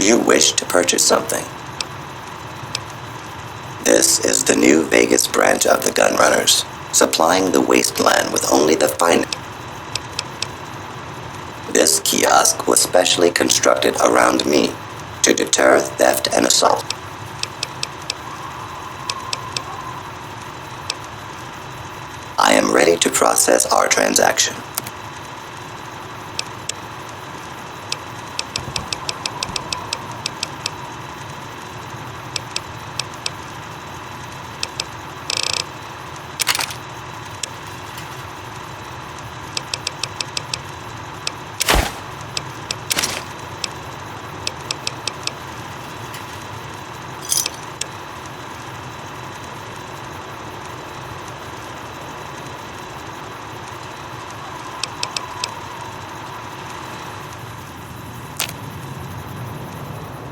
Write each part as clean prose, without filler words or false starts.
you wish to purchase something? This is the new Vegas branch of the Gunrunners, supplying the wasteland with only the finest. This kiosk was specially constructed around me to deter theft and assault. I am ready to process our transaction.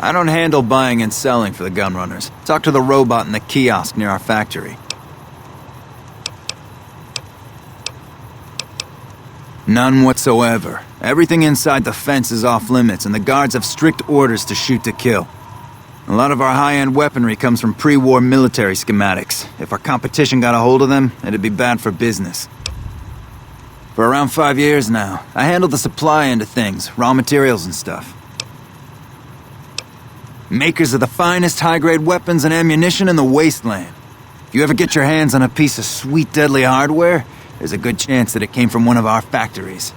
I don't handle buying and selling for the Gunrunners. Talk to the robot in the kiosk near our factory. None whatsoever. Everything inside the fence is off limits, and the guards have strict orders to shoot to kill. A lot of our high-end weaponry comes from pre-war military schematics. If our competition got a hold of them, it'd be bad for business. For around 5 years now, I handle the supply end of things, raw materials and stuff. Makers of the finest high-grade weapons and ammunition in the wasteland. If you ever get your hands on a piece of sweet, deadly hardware, there's a good chance that it came from one of our factories.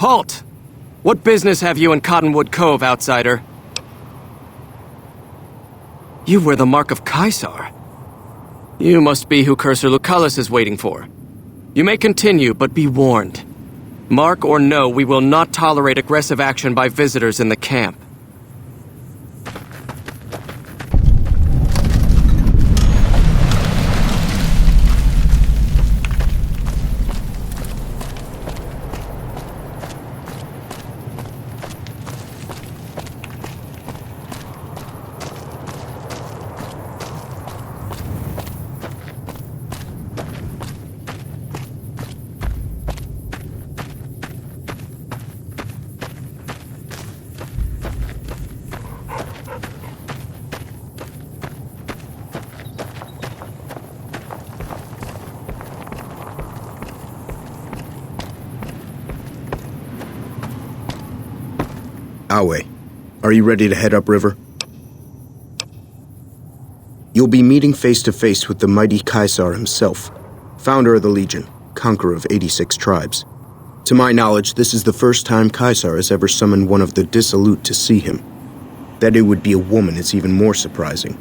Halt! What business have you in Cottonwood Cove, outsider? You wear the mark of Caesar. You must be who Cursor Lucullus is waiting for. You may continue, but be warned. Mark or no, we will not tolerate aggressive action by visitors in the camp. Awe, are you ready to head upriver? You'll be meeting face-to-face with the mighty Caesar himself, founder of the Legion, conqueror of 86 tribes. To my knowledge, this is the first time Caesar has ever summoned one of the dissolute to see him. That it would be a woman is even more surprising.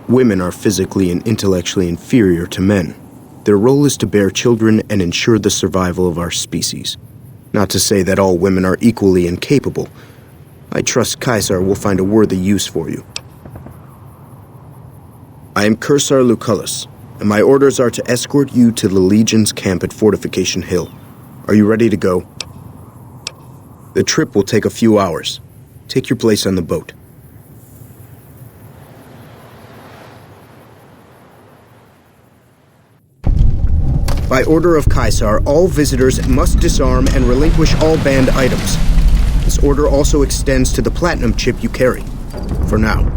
Women are physically and intellectually inferior to men. Their role is to bear children and ensure the survival of our species. Not to say that all women are equally incapable. I trust Caesar will find a worthy use for you. I am Cursor Lucullus, and my orders are to escort you to the Legion's camp at Fortification Hill. Are you ready to go? The trip will take a few hours. Take your place on the boat. By order of Caesar, all visitors must disarm and relinquish all banned items. This order also extends to the platinum chip you carry. For now.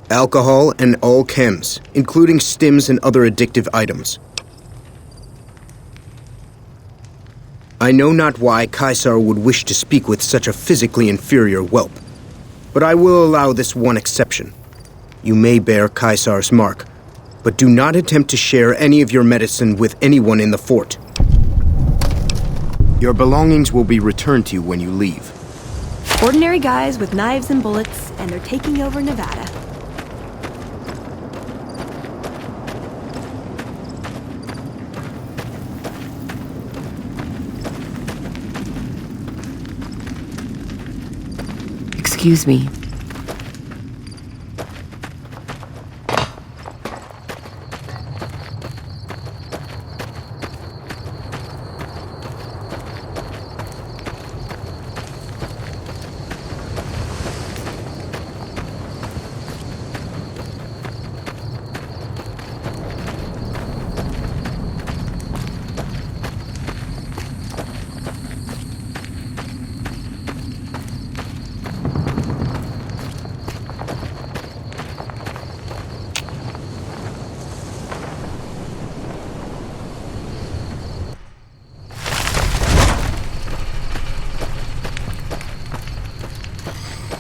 Alcohol and all chems, including stims and other addictive items. I know not why Caesar would wish to speak with such a physically inferior whelp, but I will allow this one exception. You may bear Caesar's mark, but do not attempt to share any of your medicine with anyone in the fort. Your belongings will be returned to you when you leave. Ordinary guys with knives and bullets, and they're taking over Nevada. Excuse me.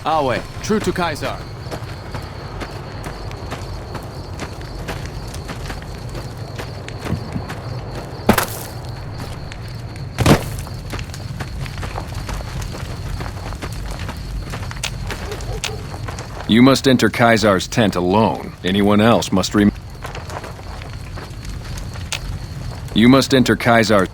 Awe, true to Caesar. You must enter Caesar's tent alone. Anyone else must You must enter Caesar's...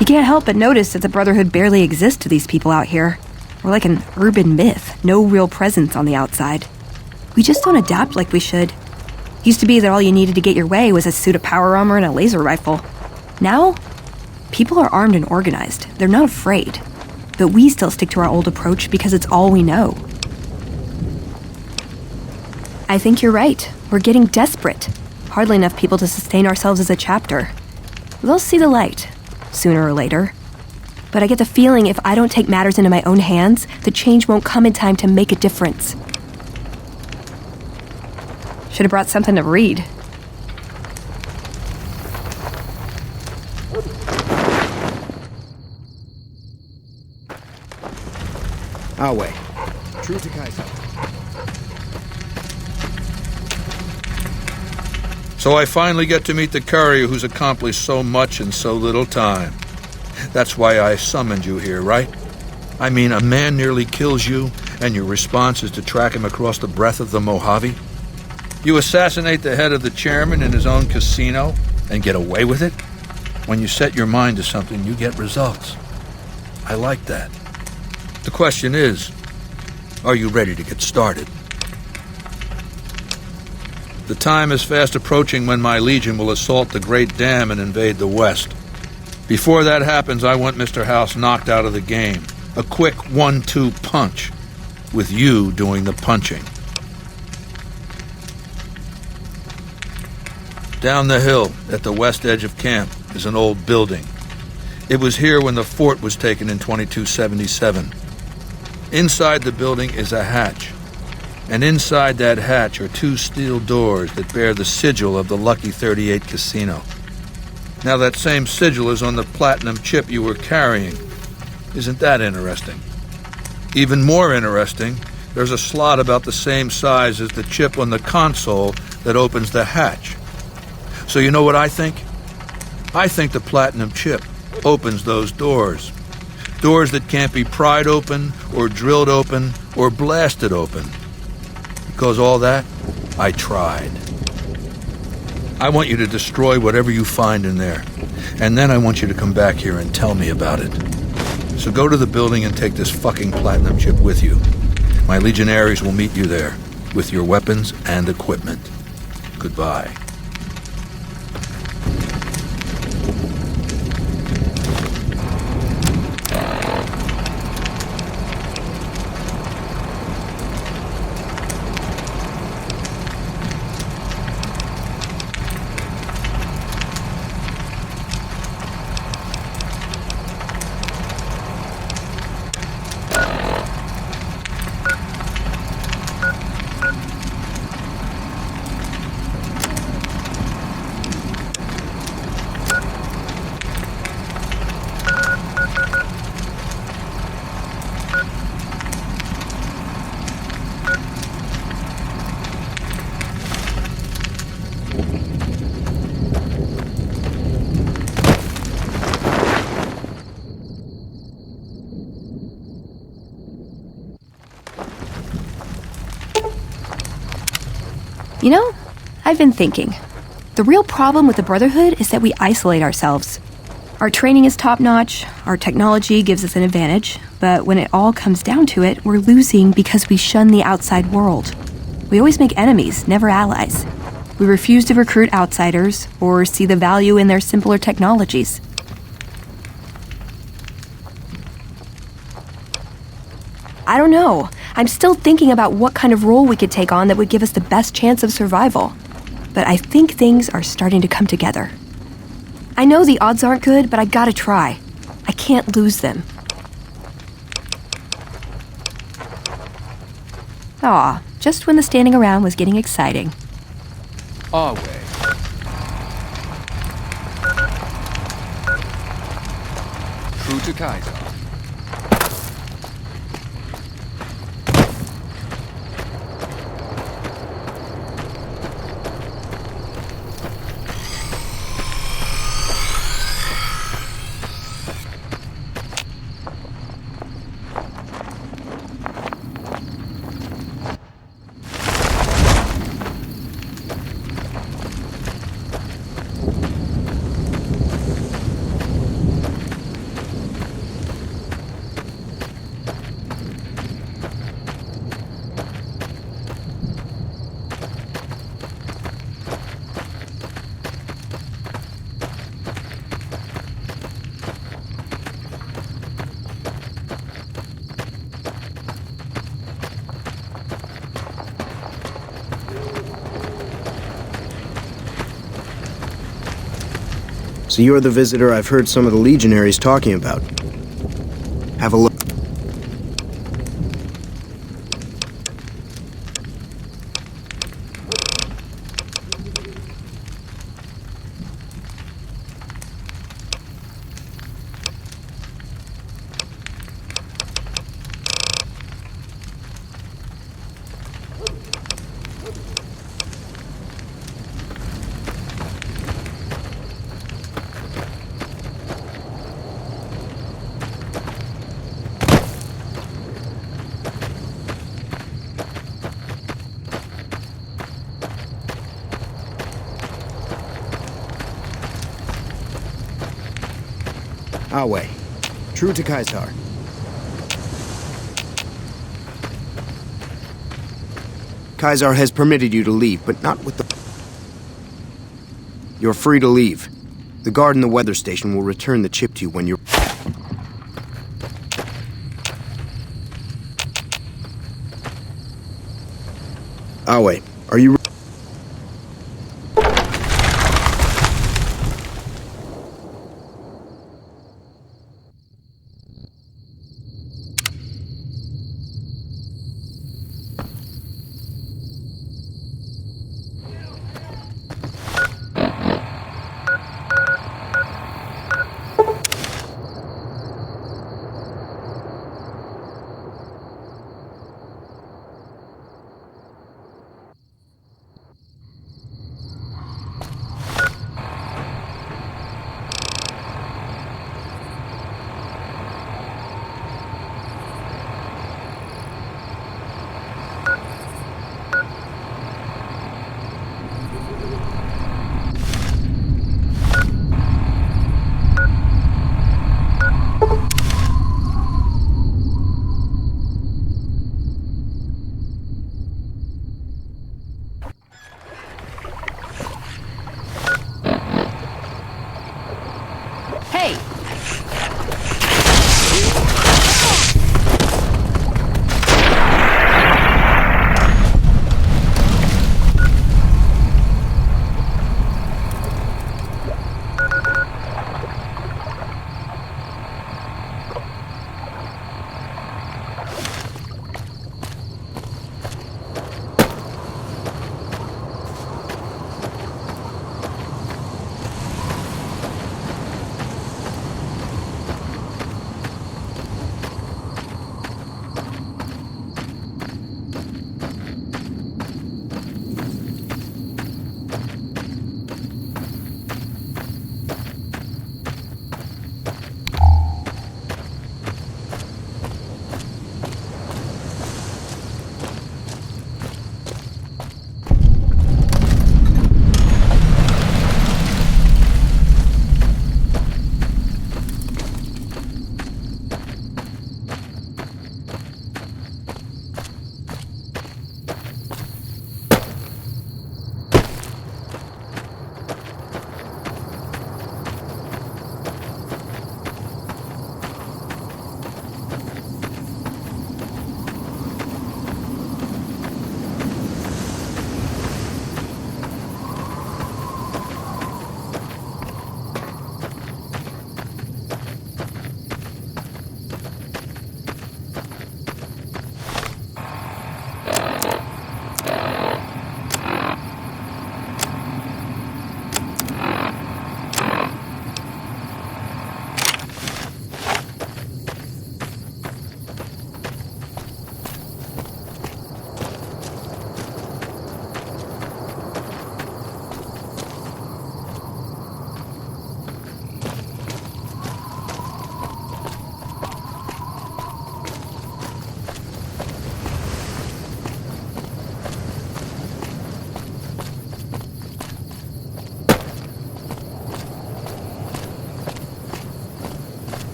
You can't help but notice that the Brotherhood barely exists to these people out here. We're like an urban myth, no real presence on the outside. We just don't adapt like we should. Used to be that all you needed to get your way was a suit of power armor and a laser rifle. Now, people are armed and organized. They're not afraid. But we still stick to our old approach because it's all we know. I think you're right. We're getting desperate. Hardly enough people to sustain ourselves as a chapter. They'll see the light, sooner or later. But I get the feeling if I don't take matters into my own hands, the change won't come in time to make a difference. Should have brought something to read. Awe, true to Caesar. So I finally get to meet the courier who's accomplished so much in so little time. That's why I summoned you here, right? I mean, a man nearly kills you, and your response is to track him across the breadth of the Mojave? You assassinate the head of the chairman in his own casino and get away with it? When you set your mind to something, you get results. I like that. The question is, are you ready to get started? The time is fast approaching when my legion will assault the Great Dam and invade the West. Before that happens, I want Mr. House knocked out of the game. A quick 1-2 punch, with you doing the punching. Down the hill, at the west edge of camp, is an old building. It was here when the fort was taken in 2277. Inside the building is a hatch, and inside that hatch are 2 steel doors that bear the sigil of the Lucky 38 Casino. Now that same sigil is on the platinum chip you were carrying. Isn't that interesting? Even more interesting, there's a slot about the same size as the chip on the console that opens the hatch. So you know what I think? I think the platinum chip opens those doors. Doors that can't be pried open, or drilled open, or blasted open. Because all that, I tried. I want you to destroy whatever you find in there. And then I want you to come back here and tell me about it. So go to the building and take this fucking platinum chip with you. My legionaries will meet you there, with your weapons and equipment. Goodbye. You know, I've been thinking. The real problem with the Brotherhood is that we isolate ourselves. Our training is top-notch, our technology gives us an advantage, but when it all comes down to it, we're losing because we shun the outside world. We always make enemies, never allies. We refuse to recruit outsiders or see the value in their simpler technologies. I don't know. I'm still thinking about what kind of role we could take on that would give us the best chance of survival. But I think things are starting to come together. I know the odds aren't good, but I gotta try. I can't lose them. Aw, just when the standing around was getting exciting. Our way. True to Kaiser. So you're the visitor I've heard some of the legionaries talking about. Have a look. Awe. True to Kaisar. Kaisar has permitted you to leave, but not with the... You're free to leave. The guard in the weather station will return the chip to you when you're... Awe, are you...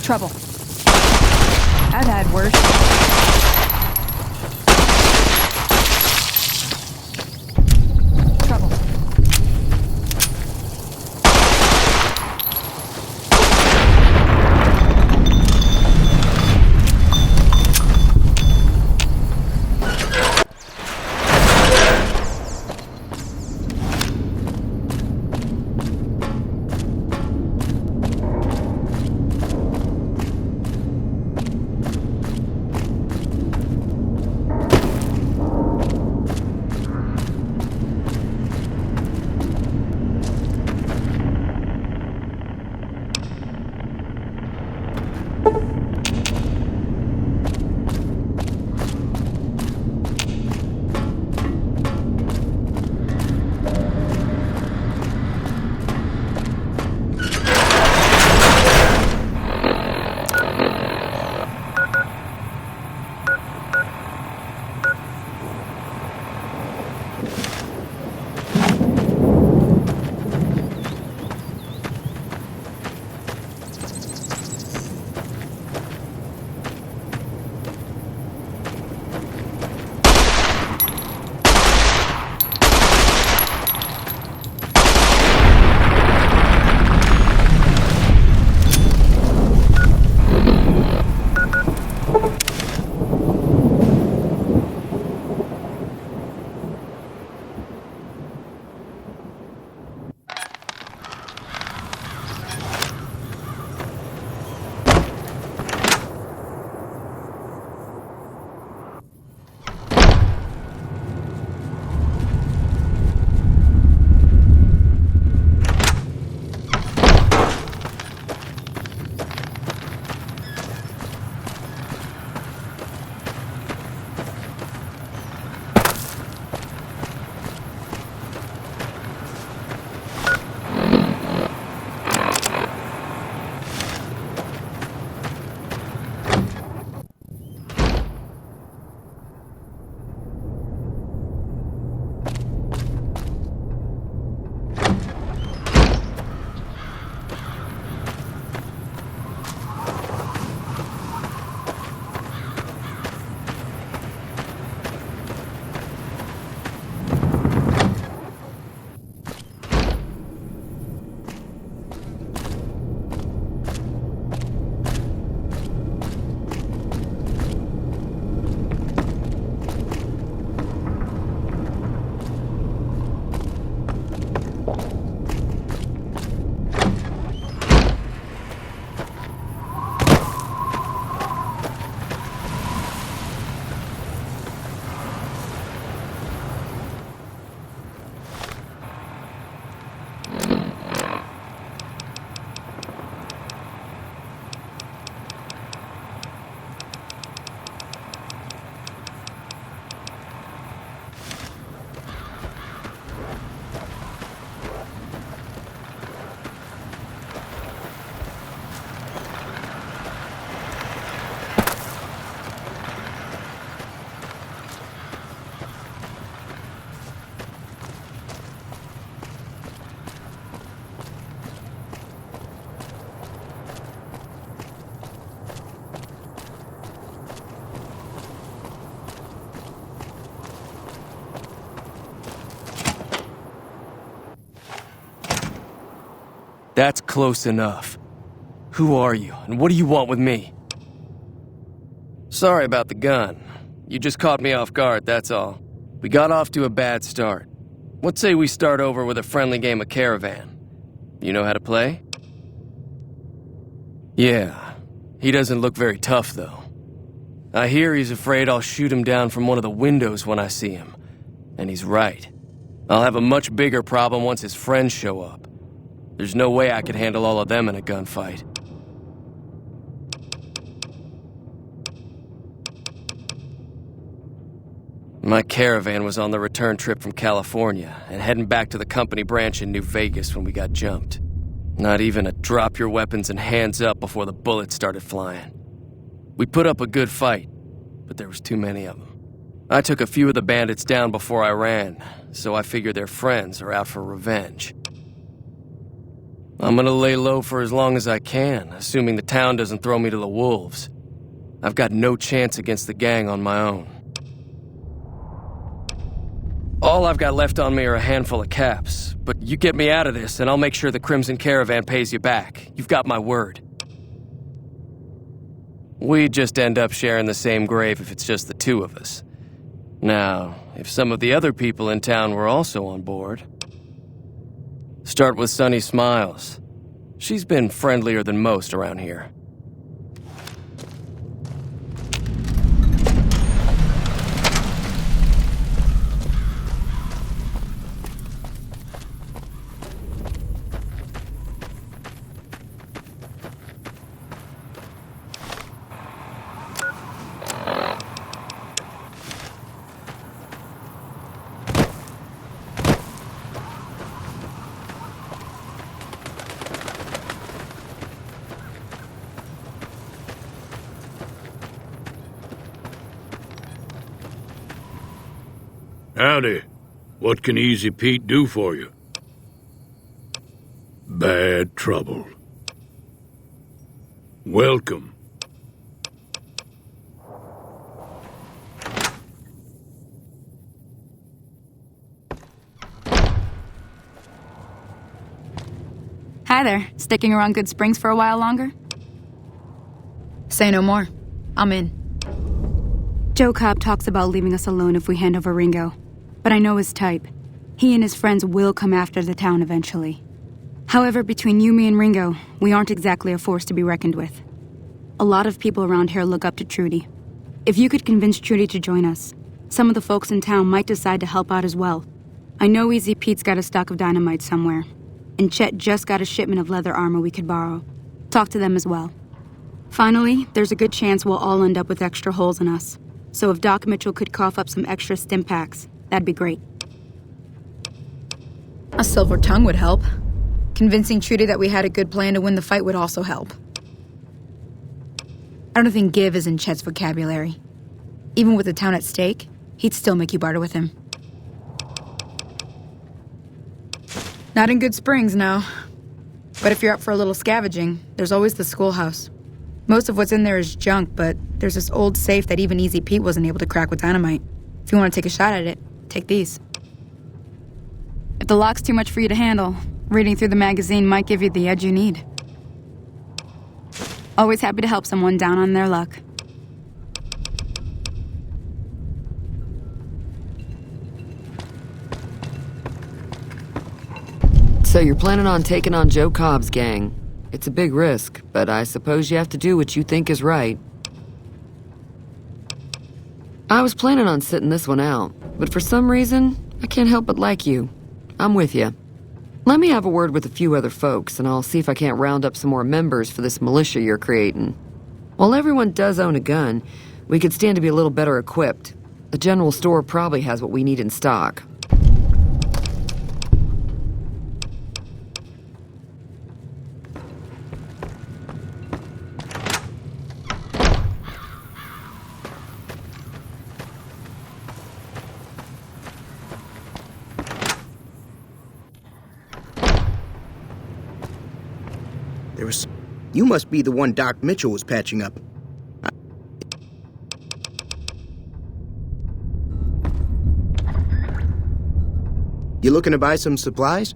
Trouble. I've had worse. Trouble. That's close enough. Who are you, and what do you want with me? Sorry about the gun. You just caught me off guard, that's all. We got off to a bad start. Let's say we start over with a friendly game of Caravan. You know how to play? Yeah. He doesn't look very tough, though. I hear he's afraid I'll shoot him down from one of the windows when I see him. And he's right. I'll have a much bigger problem once his friends show up. There's no way I could handle all of them in a gunfight. My Caravan was on the return trip from California and heading back to the company branch in New Vegas when we got jumped. Not even a drop your weapons and hands up before the bullets started flying. We put up a good fight, but there was too many of them. I took a few of the bandits down before I ran, so I figured their friends are out for revenge. I'm gonna lay low for as long as I can, assuming the town doesn't throw me to the wolves. I've got no chance against the gang on my own. All I've got left on me are a handful of caps, but you get me out of this and I'll make sure the Crimson Caravan pays you back. You've got my word. We'd just end up sharing the same grave if it's just the two of us. Now, if some of the other people in town were also on board... Start with Sunny Smiles. She's been friendlier than most around here. Howdy. What can Easy Pete do for you? Bad trouble. Welcome. Hi there. Sticking around Good Springs for a while longer? Say no more. I'm in. Joe Cobb talks about leaving us alone if we hand over Ringo. But I know his type. He and his friends will come after the town eventually. However, between you, me, and Ringo, we aren't exactly a force to be reckoned with. A lot of people around here look up to Trudy. If you could convince Trudy to join us, some of the folks in town might decide to help out as well. I know Easy Pete's got a stock of dynamite somewhere, and Chet just got a shipment of leather armor we could borrow. Talk to them as well. Finally, there's a good chance we'll all end up with extra holes in us. So if Doc Mitchell could cough up some extra stim packs, that'd be great. A silver tongue would help. Convincing Trudy that we had a good plan to win the fight would also help. I don't think give is in Chet's vocabulary. Even with the town at stake, he'd still make you barter with him. Not in Good Springs, no. But if you're up for a little scavenging, there's always the schoolhouse. Most of what's in there is junk, but there's this old safe that even Easy Pete wasn't able to crack with dynamite. If you want to take a shot at it, take these. If the lock's too much for you to handle, reading through the magazine might give you the edge you need. Always happy to help someone down on their luck. So you're planning on taking on Joe Cobb's gang. It's a big risk, but I suppose you have to do what you think is right. I was planning on sitting this one out, but for some reason, I can't help but like you. I'm with you. Let me have a word with a few other folks, and I'll see if I can't round up some more members for this militia you're creating. While everyone does own a gun, we could stand to be a little better equipped. The general store probably has what we need in stock. You must be the one Doc Mitchell was patching up. You looking to buy some supplies?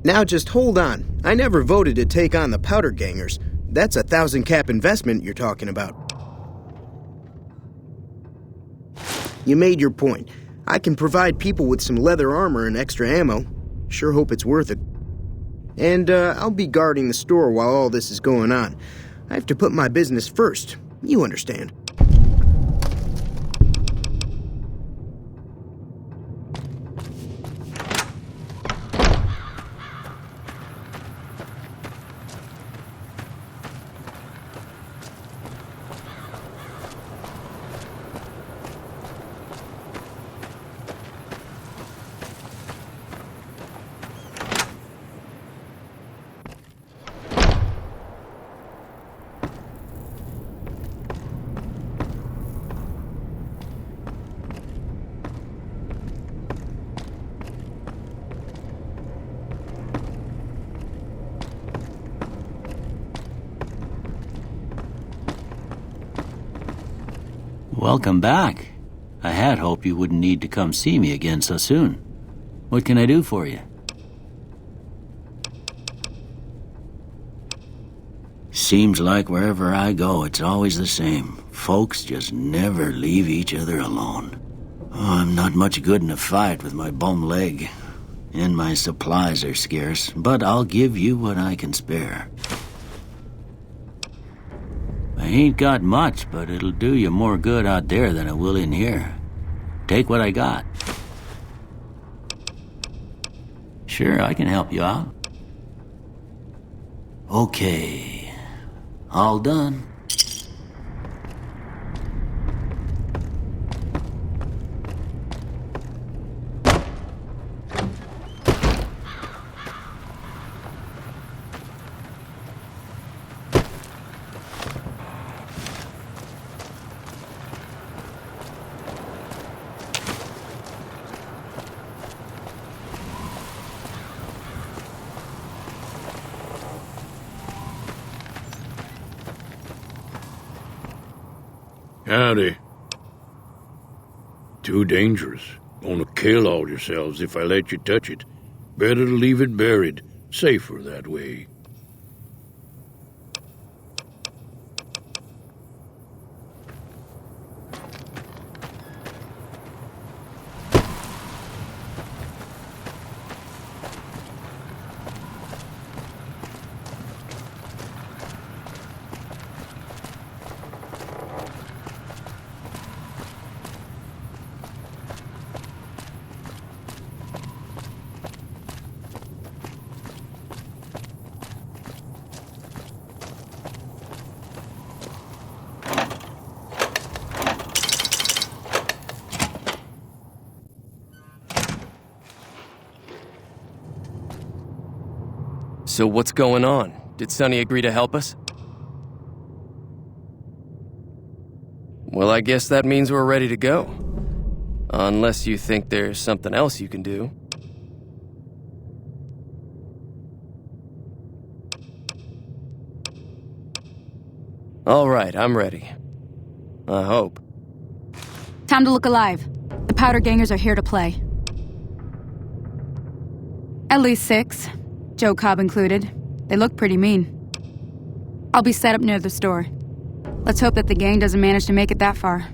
Now just hold on. I never voted to take on the powder gangers. That's a 1,000 cap investment you're talking about. You made your point. I can provide people with some leather armor and extra ammo. Sure hope it's worth it. And I'll be guarding the store while all this is going on. I have to put my business first. You understand. Welcome back. I had hoped you wouldn't need to come see me again so soon. What can I do for you? Seems like wherever I go, it's always the same. Folks just never leave each other alone. Oh, I'm not much good in a fight with my bum leg. And my supplies are scarce, but I'll give you what I can spare. I ain't got much, but it'll do you more good out there than it will in here. Take what I got. Sure, I can help you out. Okay. All done. Howdy. Too dangerous. Gonna kill all yourselves if I let you touch it. Better to leave it buried. Safer that way. So what's going on? Did Sonny agree to help us? Well, I guess that means we're ready to go. Unless you think there's something else you can do. All right, I'm ready. I hope. Time to look alive. The powder gangers are here to play. At least 6. Joe Cobb included. They look pretty mean. I'll be set up near the store. Let's hope that the gang doesn't manage to make it that far.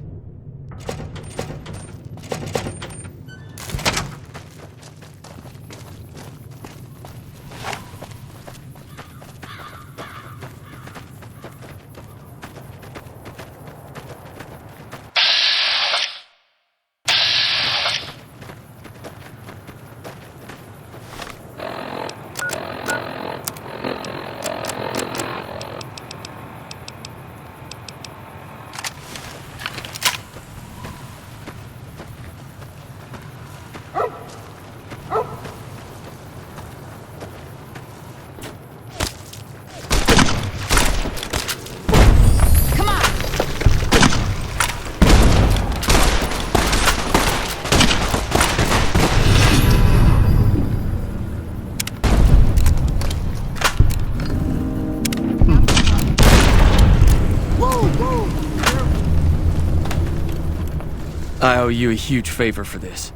I owe you a huge favor for this.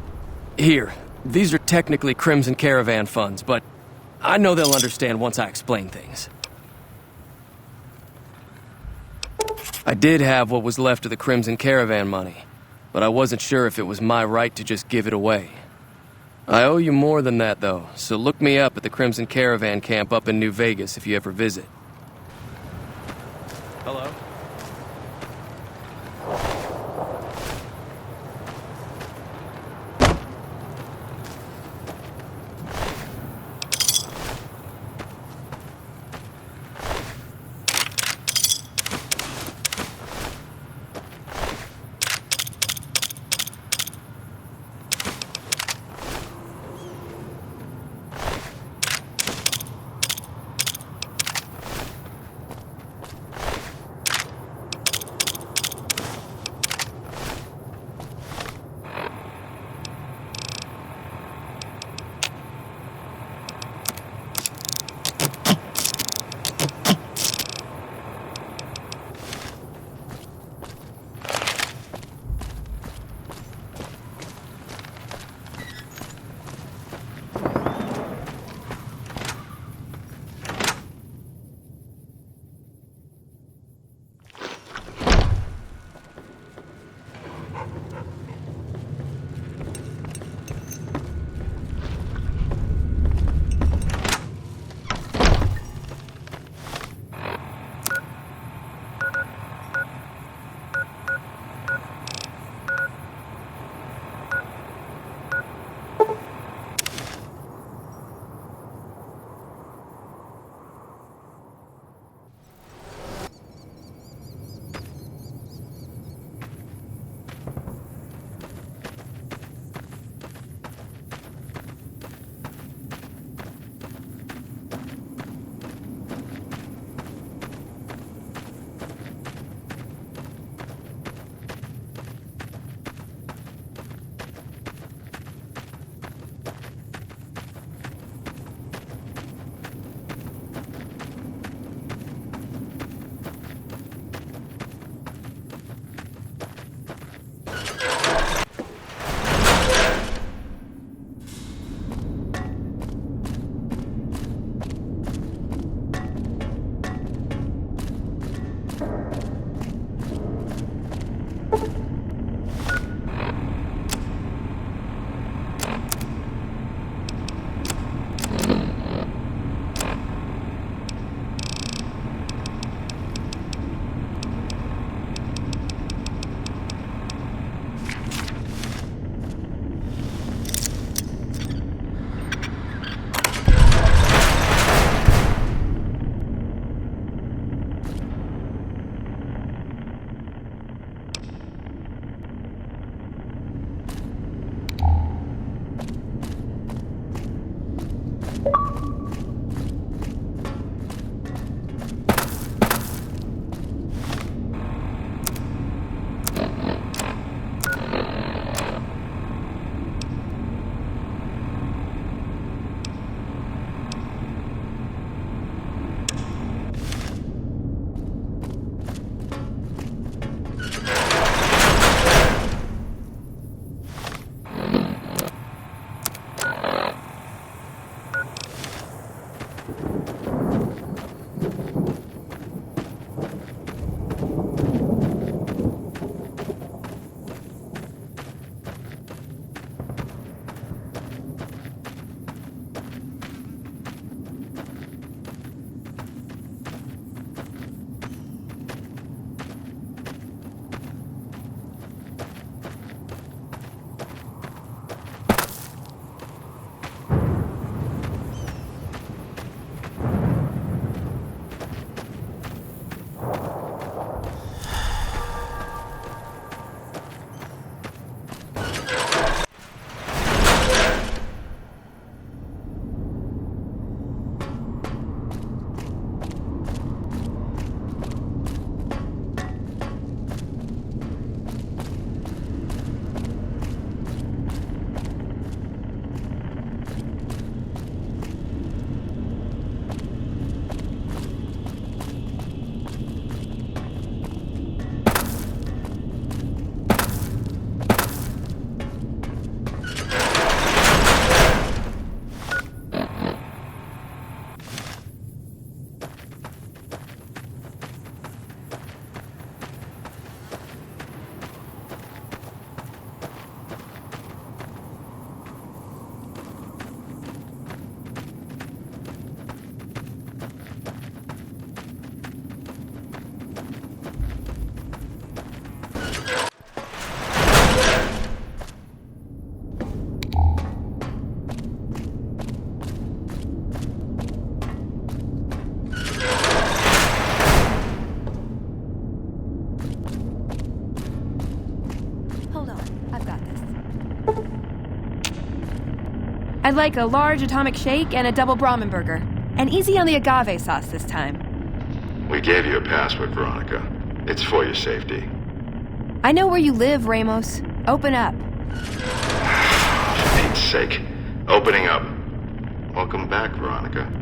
Here, these are technically Crimson Caravan funds, but I know they'll understand once I explain things. I did have what was left of the Crimson Caravan money, but I wasn't sure if it was my right to just give it away. I owe you more than that, though, so look me up at the Crimson Caravan camp up in New Vegas if you ever visit. Hello? I've got this. I'd like a large atomic shake and a double Brahmin burger. And easy on the agave sauce this time. We gave you a password, Veronica. It's for your safety. I know where you live, Ramos. Open up. For Pete's sake. Opening up. Welcome back, Veronica.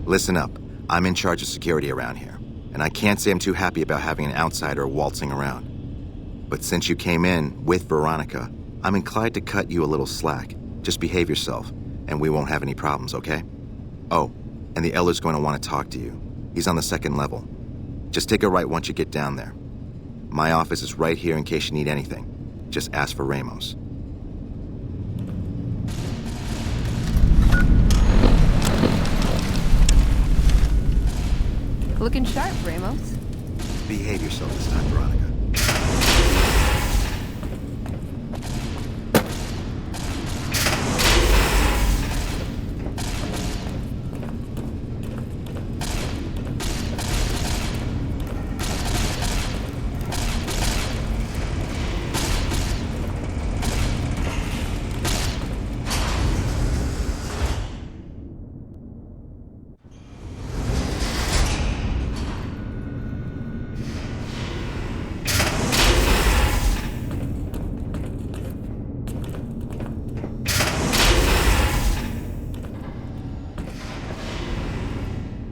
Listen up. I'm in charge of security around here, and I can't say I'm too happy about having an outsider waltzing around. But since you came in with Veronica, I'm inclined to cut you a little slack. Just behave yourself, and we won't have any problems, okay? Oh, and the Elder's going to want to talk to you. He's on the 2nd level. Just take a right once you get down there. My office is right here in case you need anything. Just ask for Ramos. Looking sharp, Ramos. Behave yourself this time, Veronica.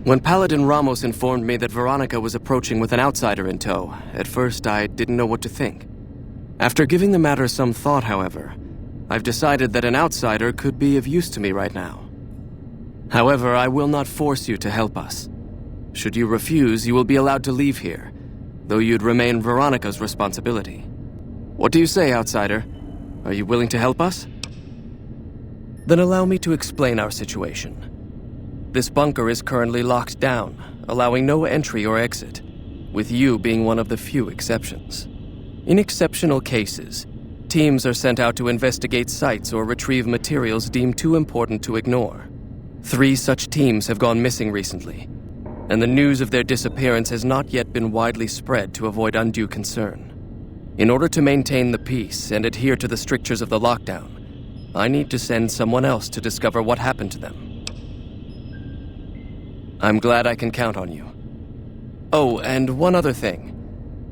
When Paladin Ramos informed me that Veronica was approaching with an outsider in tow, at first I didn't know what to think. After giving the matter some thought, however, I've decided that an outsider could be of use to me right now. However, I will not force you to help us. Should you refuse, you will be allowed to leave here, though you'd remain Veronica's responsibility. What do you say, outsider? Are you willing to help us? Then allow me to explain our situation. This bunker is currently locked down, allowing no entry or exit, with you being one of the few exceptions. In exceptional cases, teams are sent out to investigate sites or retrieve materials deemed too important to ignore. 3 such teams have gone missing recently, and the news of their disappearance has not yet been widely spread to avoid undue concern. In order to maintain the peace and adhere to the strictures of the lockdown, I need to send someone else to discover what happened to them. I'm glad I can count on you. Oh, and one other thing.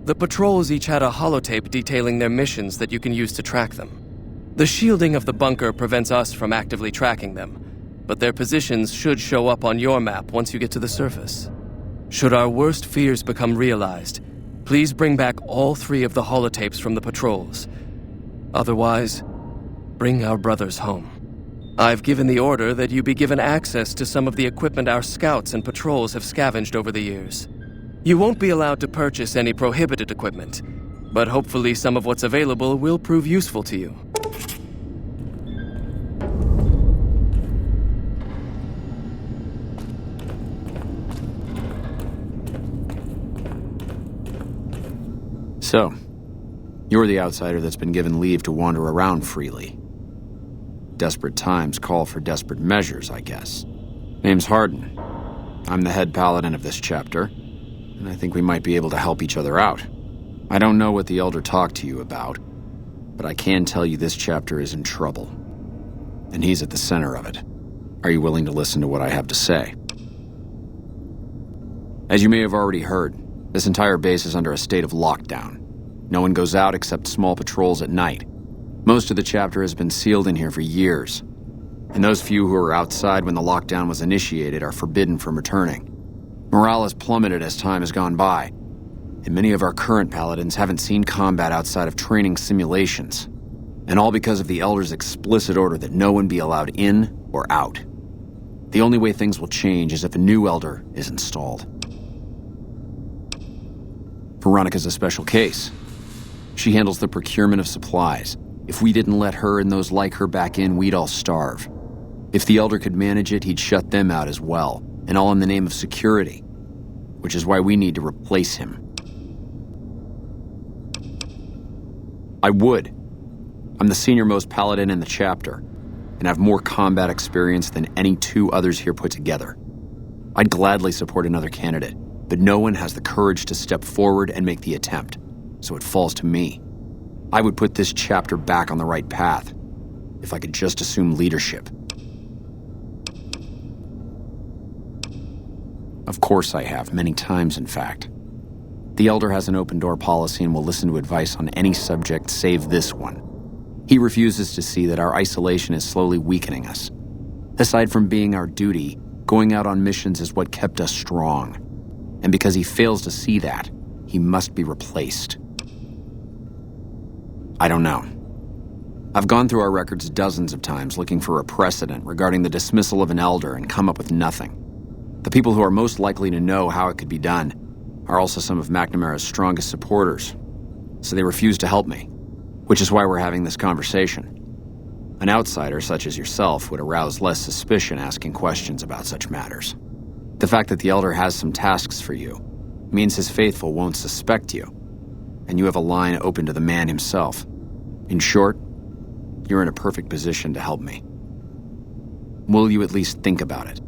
The patrols each had a holotape detailing their missions that you can use to track them. The shielding of the bunker prevents us from actively tracking them, but their positions should show up on your map once you get to the surface. Should our worst fears become realized, please bring back all 3 of the holotapes from the patrols. Otherwise, bring our brothers home. I've given the order that you be given access to some of the equipment our scouts and patrols have scavenged over the years. You won't be allowed to purchase any prohibited equipment, but hopefully some of what's available will prove useful to you. So, you're the outsider that's been given leave to wander around freely. Desperate times call for desperate measures, I guess. Name's Hardin. I'm the head paladin of this chapter, and I think we might be able to help each other out. I don't know what the Elder talked to you about, but I can tell you this chapter is in trouble. And he's at the center of it. Are you willing to listen to what I have to say? As you may have already heard, this entire base is under a state of lockdown. No one goes out except small patrols at night. Most of the chapter has been sealed in here for years, and those few who were outside when the lockdown was initiated are forbidden from returning. Morale has plummeted as time has gone by, and many of our current paladins haven't seen combat outside of training simulations, and all because of the Elder's explicit order that no one be allowed in or out. The only way things will change is if a new Elder is installed. Veronica's a special case. She handles the procurement of supplies. If we didn't let her and those like her back in, we'd all starve. If the Elder could manage it, he'd shut them out as well, and all in the name of security, which is why we need to replace him. I would. I'm the senior-most paladin in the chapter, and have more combat experience than any 2 others here put together. I'd gladly support another candidate, but no one has the courage to step forward and make the attempt, so it falls to me. I would put this chapter back on the right path, if I could just assume leadership. Of course I have, many times in fact. The Elder has an open-door policy and will listen to advice on any subject save this one. He refuses to see that our isolation is slowly weakening us. Aside from being our duty, going out on missions is what kept us strong. And because he fails to see that, he must be replaced. I don't know. I've gone through our records dozens of times looking for a precedent regarding the dismissal of an Elder and come up with nothing. The people who are most likely to know how it could be done are also some of McNamara's strongest supporters, so they refuse to help me, which is why we're having this conversation. An outsider such as yourself would arouse less suspicion asking questions about such matters. The fact that the Elder has some tasks for you means his faithful won't suspect you, and you have a line open to the man himself. In short, you're in a perfect position to help me. Will you at least think about it?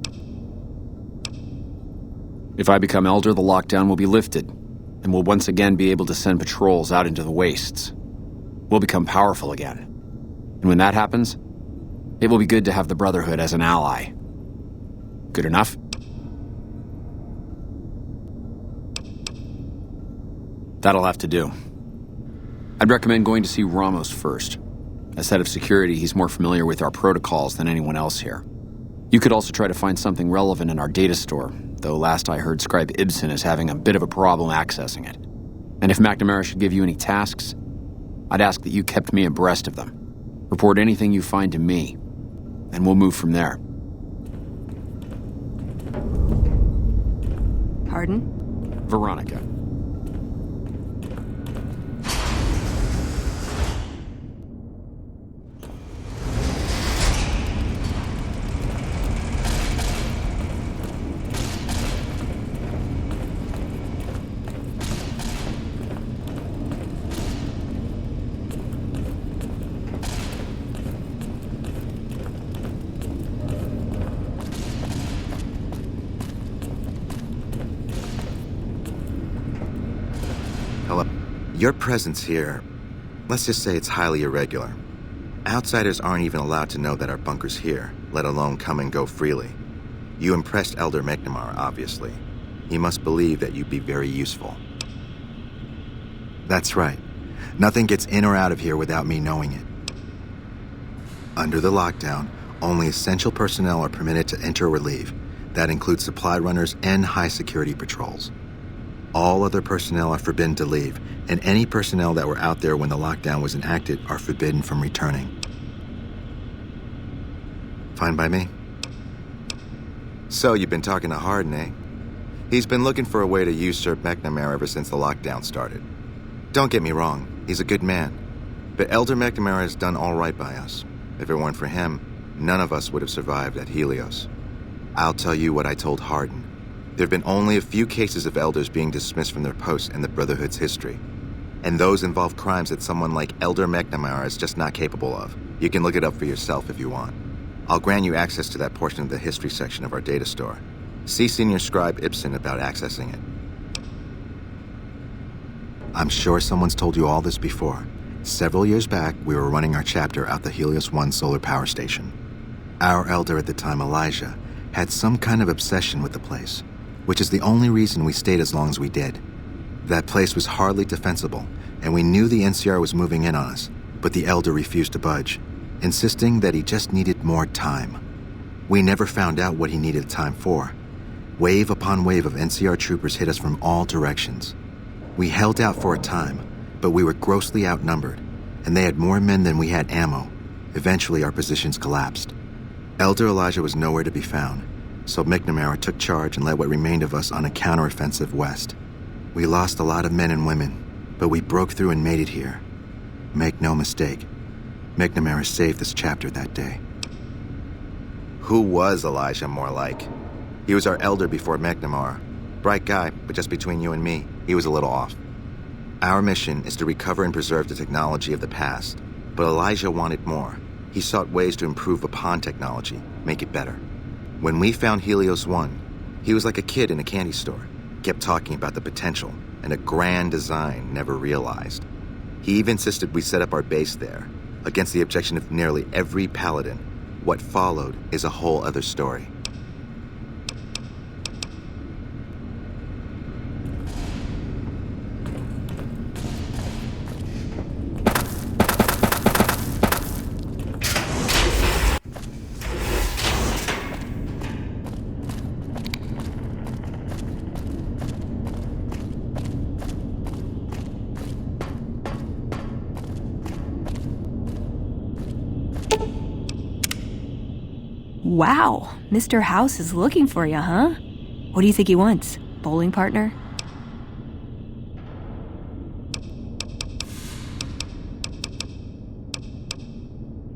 If I become Elder, the lockdown will be lifted, and we'll once again be able to send patrols out into the wastes. We'll become powerful again. And when that happens, it will be good to have the Brotherhood as an ally. Good enough? That'll have to do. I'd recommend going to see Ramos first. As head of security, he's more familiar with our protocols than anyone else here. You could also try to find something relevant in our data store, though last I heard Scribe Ibsen is having a bit of a problem accessing it. And if McNamara should give you any tasks, I'd ask that you kept me abreast of them. Report anything you find to me, and we'll move from there. Pardon? Veronica. Your presence here, let's just say it's highly irregular. Outsiders aren't even allowed to know that our bunker's here, let alone come and go freely. You impressed Elder McNamara, obviously. He must believe that you'd be very useful. That's right. Nothing gets in or out of here without me knowing it. Under the lockdown, only essential personnel are permitted to enter or leave. That includes supply runners and high-security patrols. All other personnel are forbidden to leave, and any personnel that were out there when the lockdown was enacted are forbidden from returning. Fine by me? So you've been talking to Hardin, eh? He's been looking for a way to usurp McNamara ever since the lockdown started. Don't get me wrong, he's a good man. But Elder McNamara has done all right by us. If it weren't for him, none of us would have survived at Helios. I'll tell you what I told Hardin. There have been only a few cases of elders being dismissed from their posts in the Brotherhood's history. And those involve crimes that someone like Elder McNamara is just not capable of. You can look it up for yourself if you want. I'll grant you access to that portion of the history section of our data store. See Senior Scribe Ibsen about accessing it. I'm sure someone's told you all this before. Several years back, we were running our chapter out the Helios 1 solar power station. Our elder at the time, Elijah, had some kind of obsession with the place, which is the only reason we stayed as long as we did. That place was hardly defensible, and we knew the NCR was moving in on us, but the elder refused to budge, insisting that he just needed more time. We never found out what he needed time for. Wave upon wave of NCR troopers hit us from all directions. We held out for a time, but we were grossly outnumbered, and they had more men than we had ammo. Eventually, our positions collapsed. Elder Elijah was nowhere to be found, so McNamara took charge and led what remained of us on a counteroffensive west. We lost a lot of men and women, but we broke through and made it here. Make no mistake, McNamara saved this chapter that day. Who was Elijah more like? He was our elder before McNamara. Bright guy, but just between you and me, he was a little off. Our mission is to recover and preserve the technology of the past, but Elijah wanted more. He sought ways to improve upon technology, make it better. When we found Helios 1, he was like a kid in a candy store, kept talking about the potential and a grand design never realized. He even insisted we set up our base there, against the objection of nearly every paladin. What followed is a whole other story. Wow, Mr. House is looking for you, huh? What do you think he wants? Bowling partner?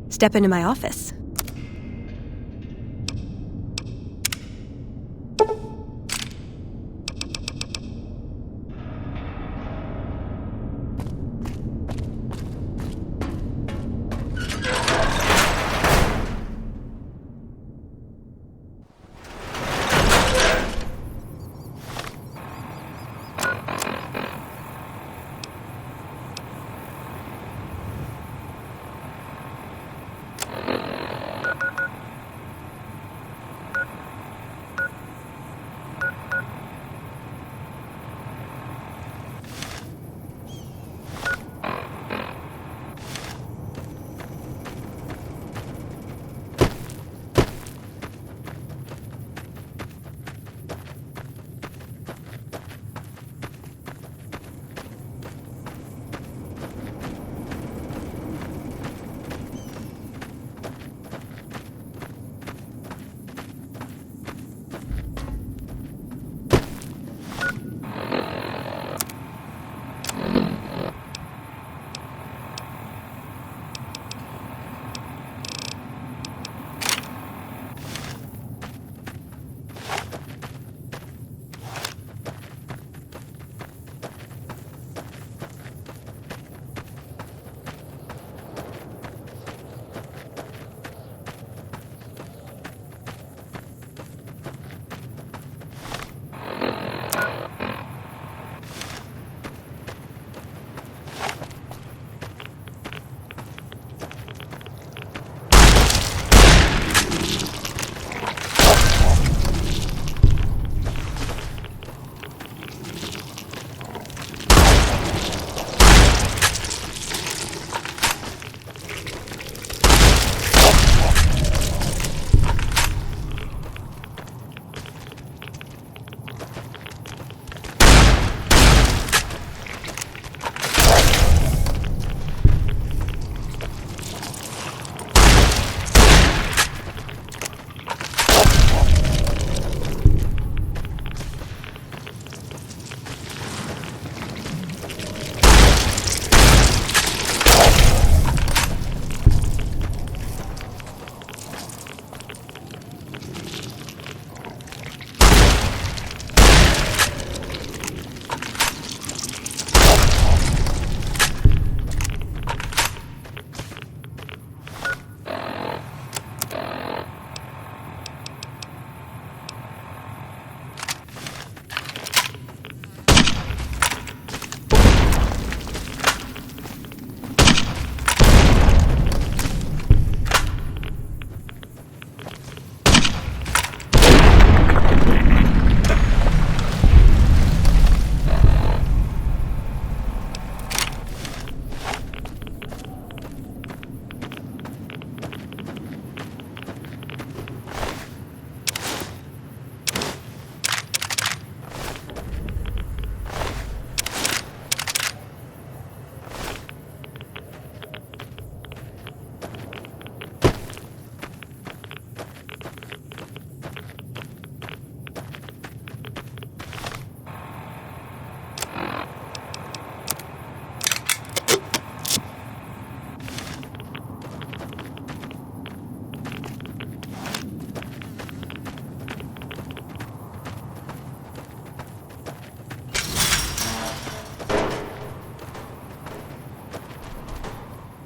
Step into my office.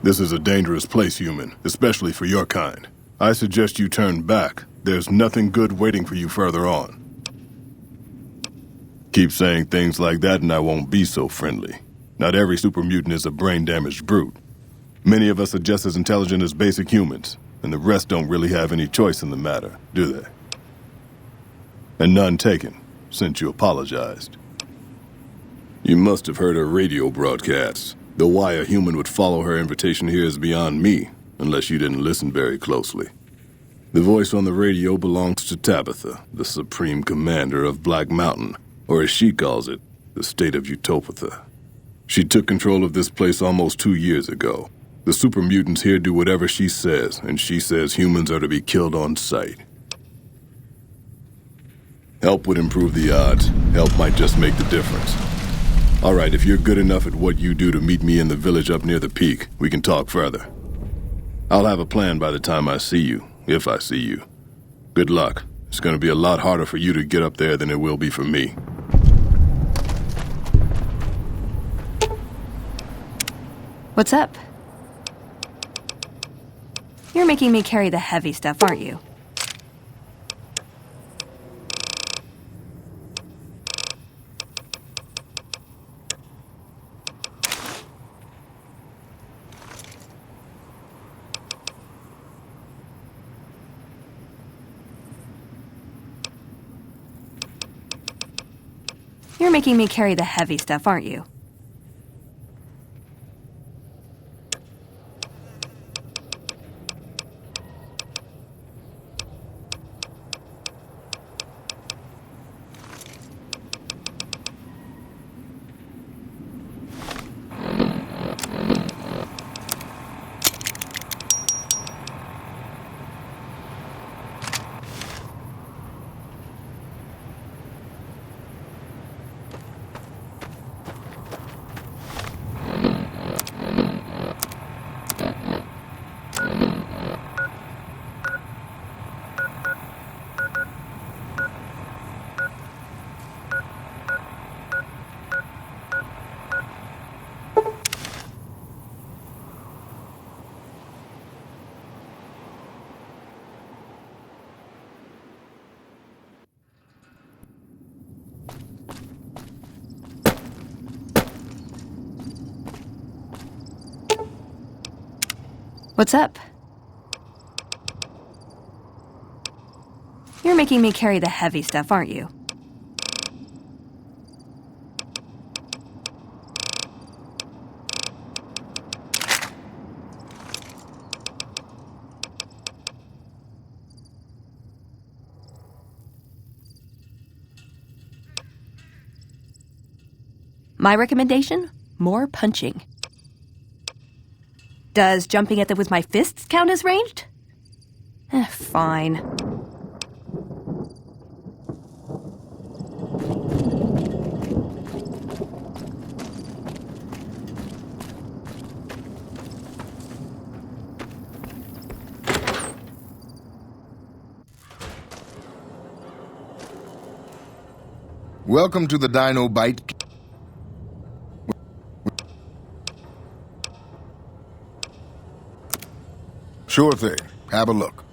This is a dangerous place, human, especially for your kind. I suggest you turn back. There's nothing good waiting for you further on. Keep saying things like that and I won't be so friendly. Not every super mutant is a brain-damaged brute. Many of us are just as intelligent as basic humans, and the rest don't really have any choice in the matter, do they? And none taken, since you apologized. You must have heard her radio broadcasts. Though why a human would follow her invitation here is beyond me, unless you didn't listen very closely. The voice on the radio belongs to Tabitha, the Supreme Commander of Black Mountain, or as she calls it, the state of Utopatha. She took control of this place almost 2 years ago. The super mutants here do whatever she says, and she says humans are to be killed on sight. Help would improve the odds. Help might just make the difference. All right, if you're good enough at what you do to meet me in the village up near the peak, we can talk further. I'll have a plan by the time I see you, if I see you. Good luck. It's going to be a lot harder for you to get up there than it will be for me. What's up? You're making me carry the heavy stuff, aren't you? You're making me carry the heavy stuff, aren't you? What's up? You're making me carry the heavy stuff, aren't you? My recommendation? More punching. Does jumping at them with my fists count as ranged? Fine. Welcome to the Dino Bite. Sure thing. Have a look.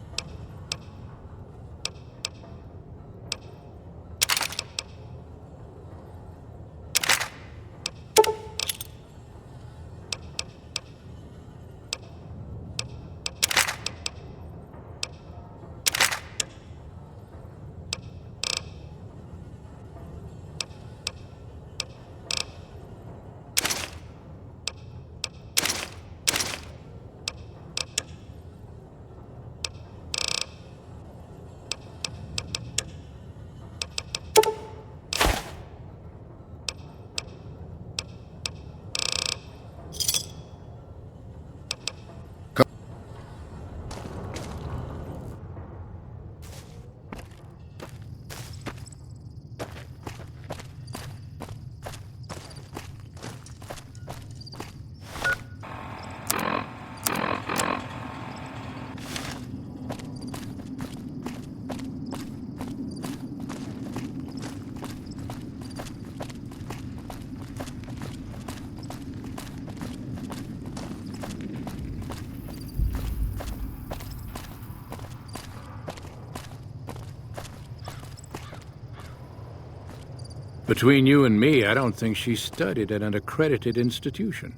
Between you and me, I don't think she studied at an accredited institution.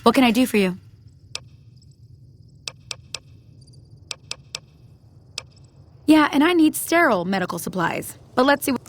What can I do for you? Yeah, and I need sterile medical supplies. But let's see what...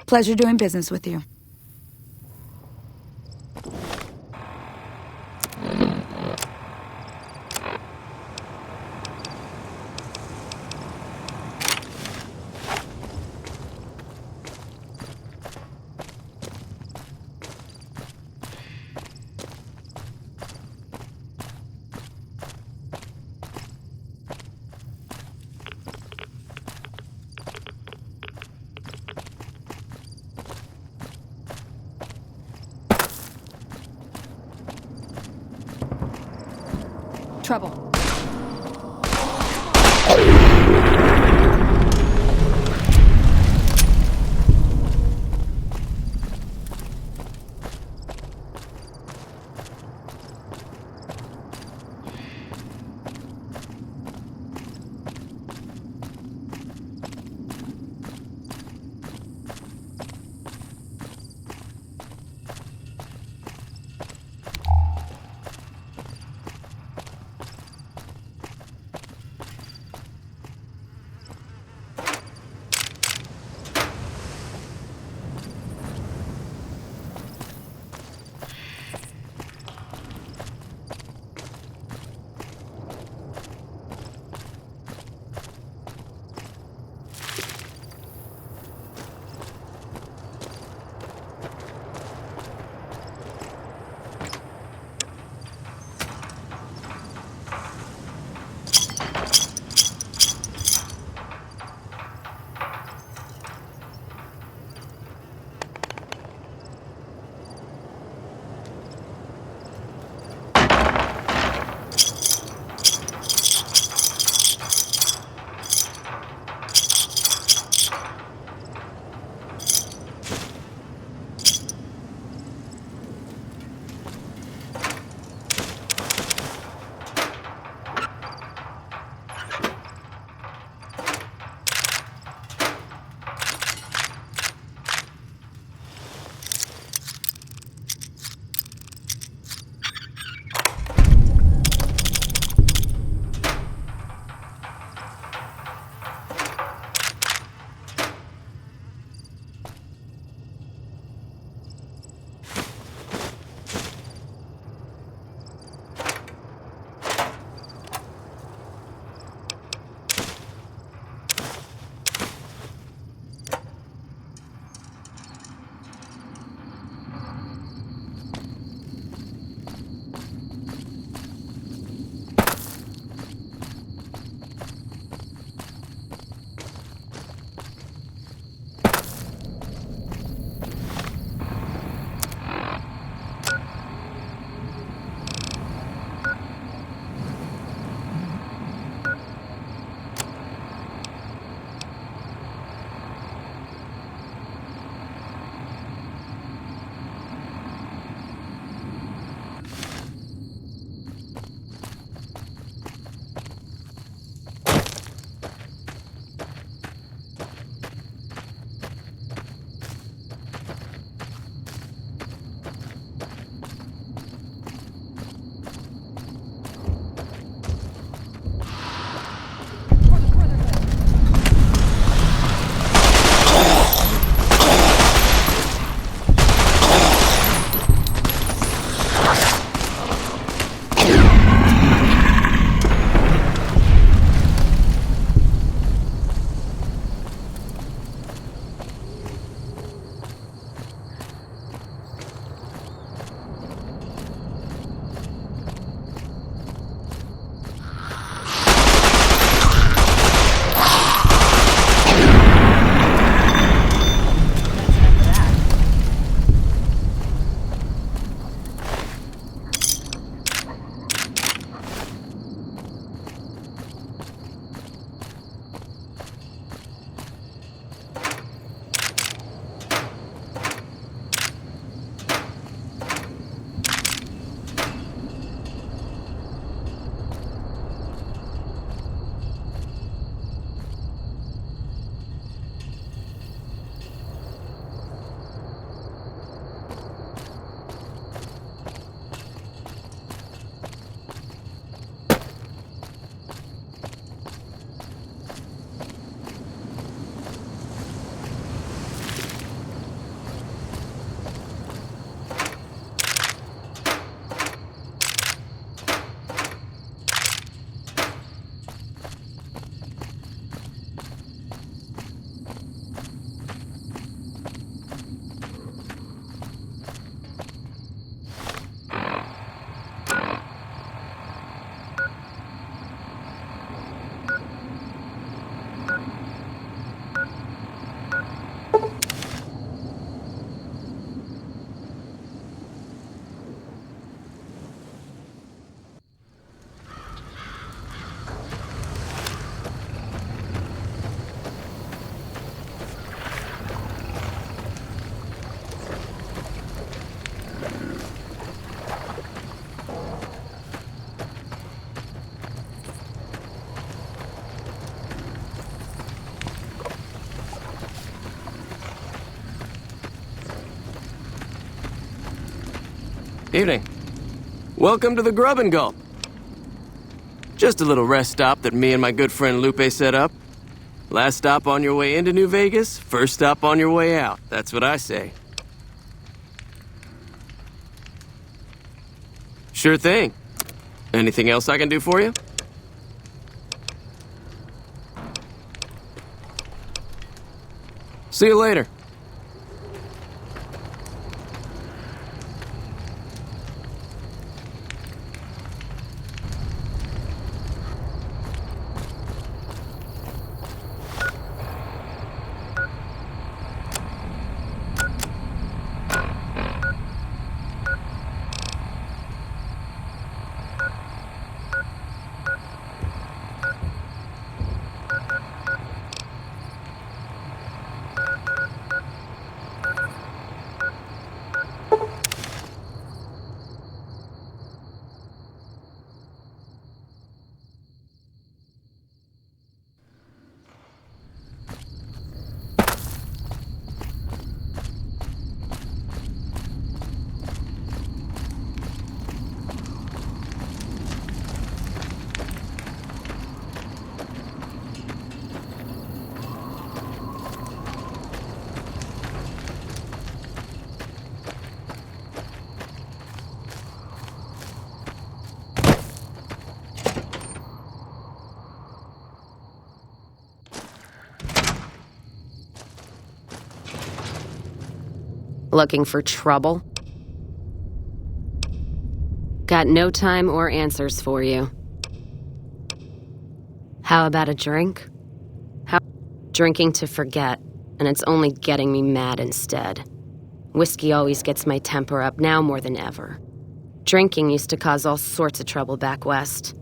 Pleasure doing business with you. Trouble. Evening. Welcome to the Grub and Gulp. Just a little rest stop that me and my good friend Lupe set up. Last stop on your way into New Vegas, first stop on your way out. That's what I say. Sure thing. Anything else I can do for you? See you later. Looking for trouble? Got no time or answers for you. How about a drink? Drinking to forget, and it's only getting me mad instead. Whiskey always gets my temper up, now more than ever. Drinking used to cause all sorts of trouble back west.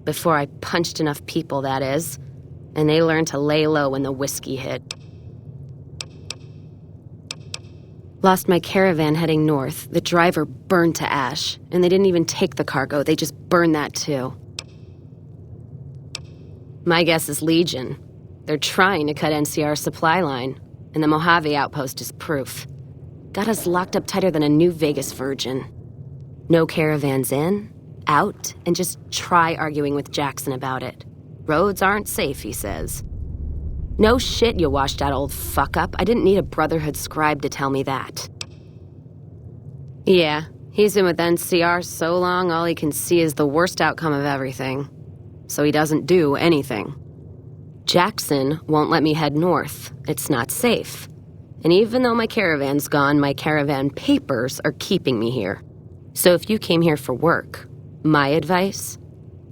Before I punched enough people, that is. And they learned to lay low when the whiskey hit. Lost my caravan heading north. The driver burned to ash, and they didn't even take the cargo, they just burned that too. My guess is Legion. They're trying to cut NCR's supply line, and the Mojave outpost is proof. Got us locked up tighter than a New Vegas virgin. No caravans in, out, and just try arguing with Jackson about it. Roads aren't safe, he says. No shit, you washed out old fuck-up. I didn't need a Brotherhood scribe to tell me that. Yeah, he's been with NCR so long, all he can see is the worst outcome of everything. So he doesn't do anything. Jackson won't let me head north. It's not safe. And even though my caravan's gone, my caravan papers are keeping me here. So if you came here for work, my advice?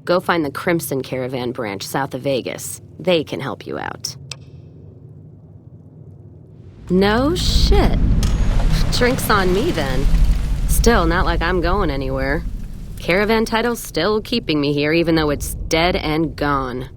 Go find the Crimson Caravan branch south of Vegas. They can help you out. No shit. Drinks on me then. Still, not like I'm going anywhere. Caravan title's still keeping me here even though it's dead and gone.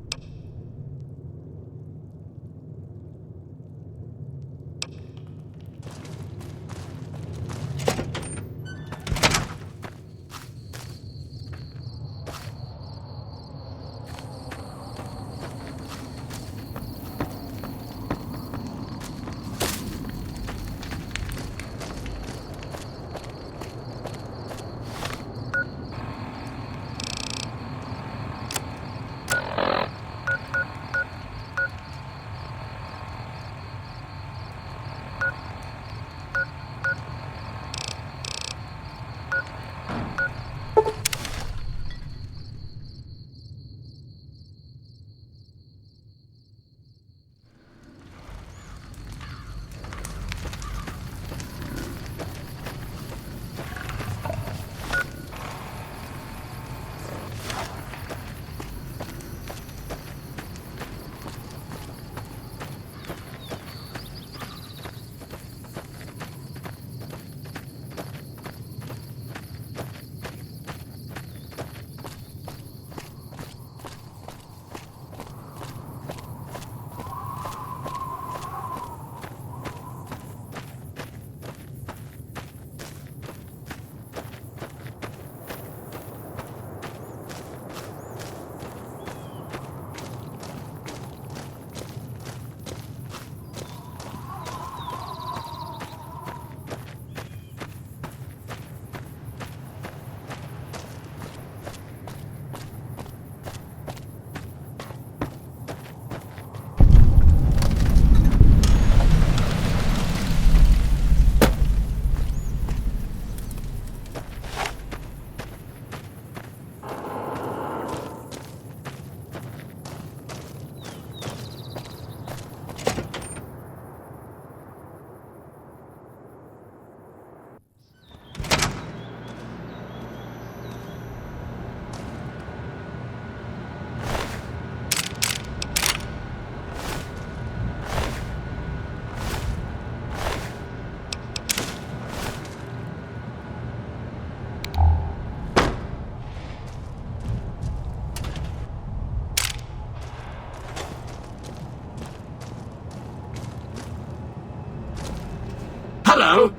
Hello.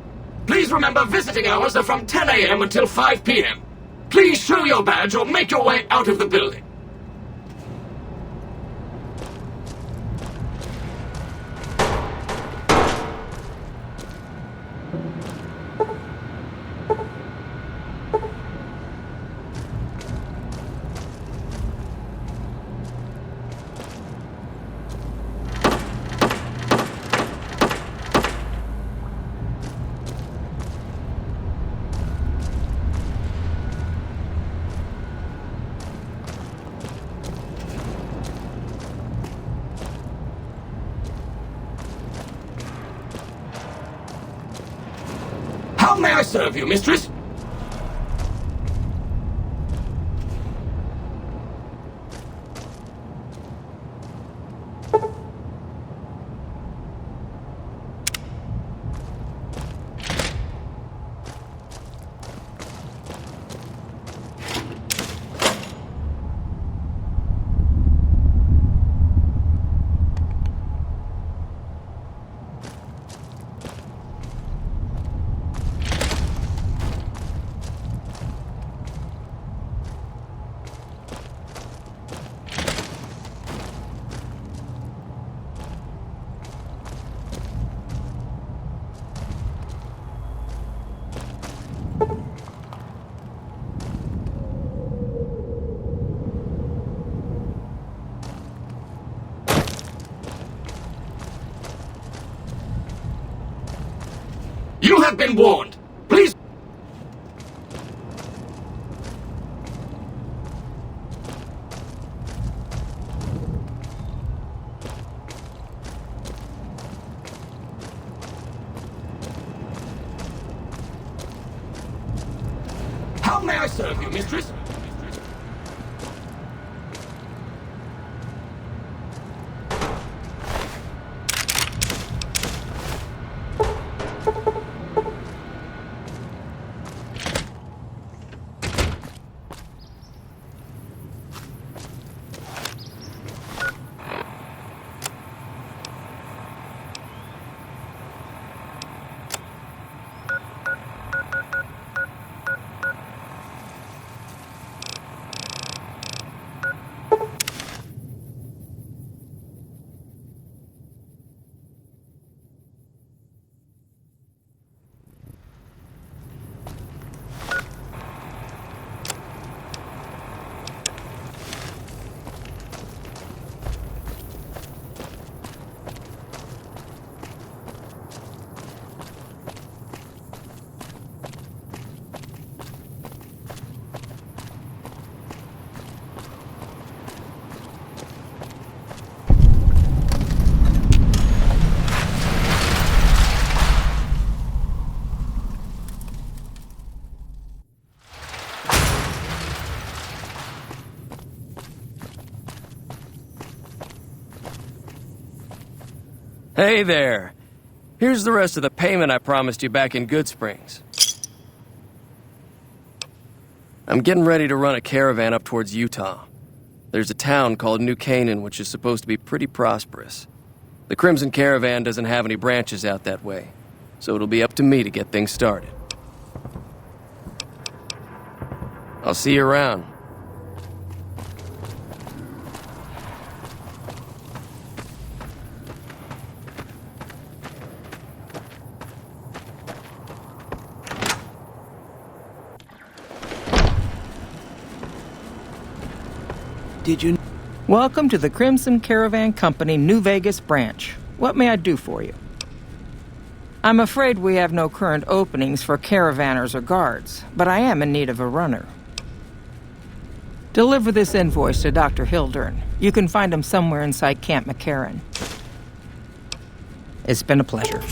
Please remember visiting hours are from 10 a.m. until 5 p.m. Please show your badge or make your way out of the building. How may I serve you, mistress? You have been warned. Please. How may I serve you, mistress? Hey there. Here's the rest of the payment I promised you back in Good Springs. I'm getting ready to run a caravan up towards Utah. There's a town called New Canaan which is supposed to be pretty prosperous. The Crimson Caravan doesn't have any branches out that way, so it'll be up to me to get things started. I'll see you around. Did you... Welcome to the Crimson Caravan Company New Vegas branch. What may I do for you? I'm afraid we have no current openings for caravanners or guards, but I am in need of a runner. Deliver this invoice to Dr. Hildern. You can find him somewhere inside Camp McCarran. It's been a pleasure.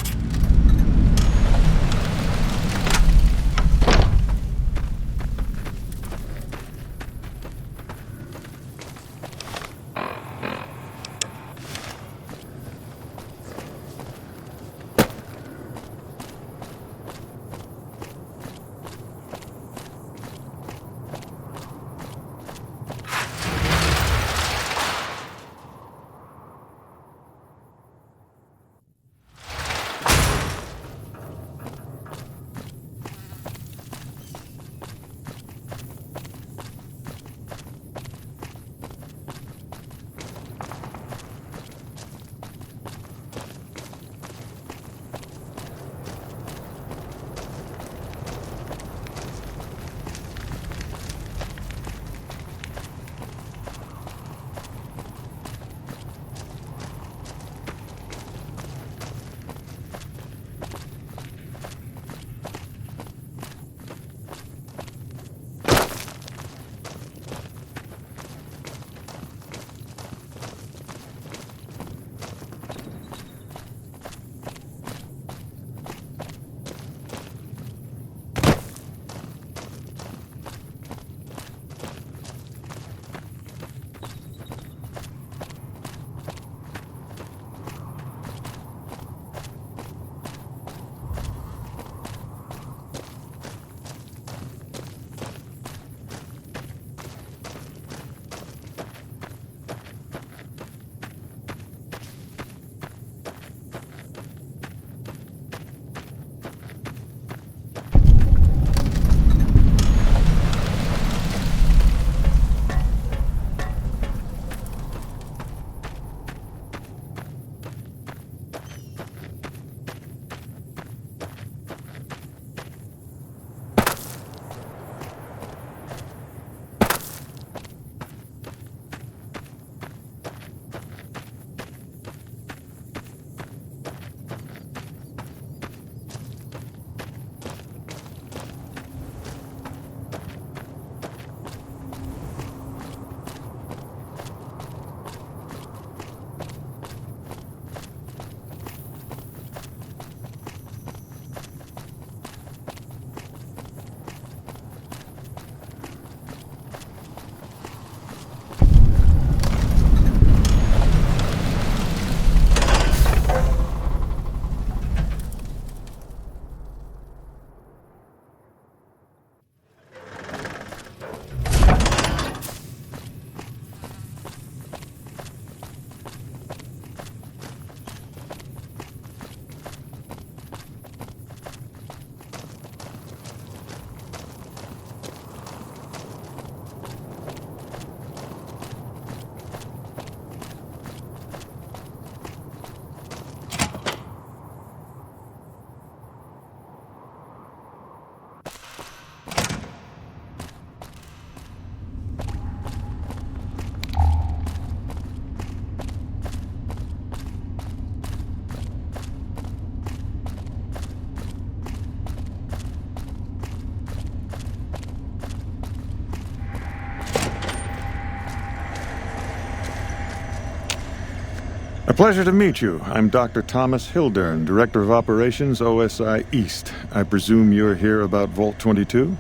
A pleasure to meet you. I'm Dr. Thomas Hildern, Director of Operations, OSI East. I presume you're here about Vault 22?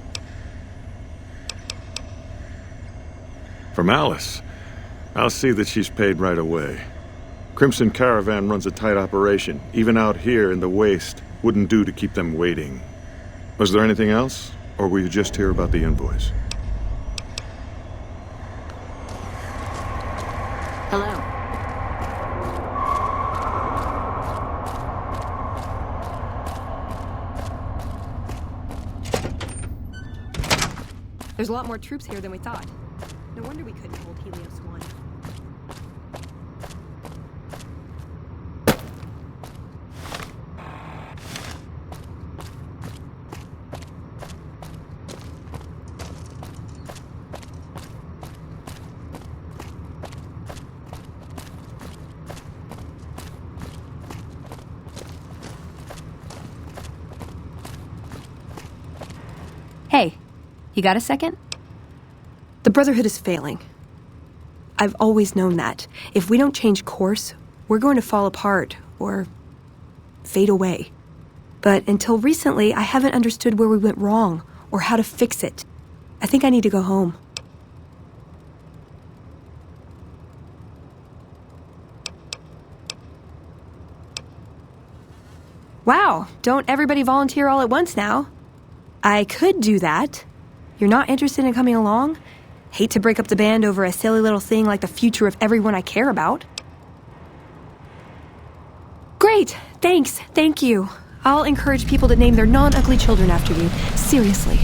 From Alice. I'll see that she's paid right away. Crimson Caravan runs a tight operation. Even out here in the waste, wouldn't do to keep them waiting. Was there anything else? Or were you just here about the invoice? Hello. There's a lot more troops here than we thought. No wonder we couldn't hold Helios 1. Hey, you got a second? The Brotherhood is failing. I've always known that. If we don't change course, we're going to fall apart, or fade away. But until recently, I haven't understood where we went wrong, or how to fix it. I think I need to go home. Wow, don't everybody volunteer all at once now. I could do that. You're not interested in coming along? Hate to break up the band over a silly little thing like the future of everyone I care about. Great, thanks, thank you. I'll encourage people to name their non-ugly children after you. Seriously.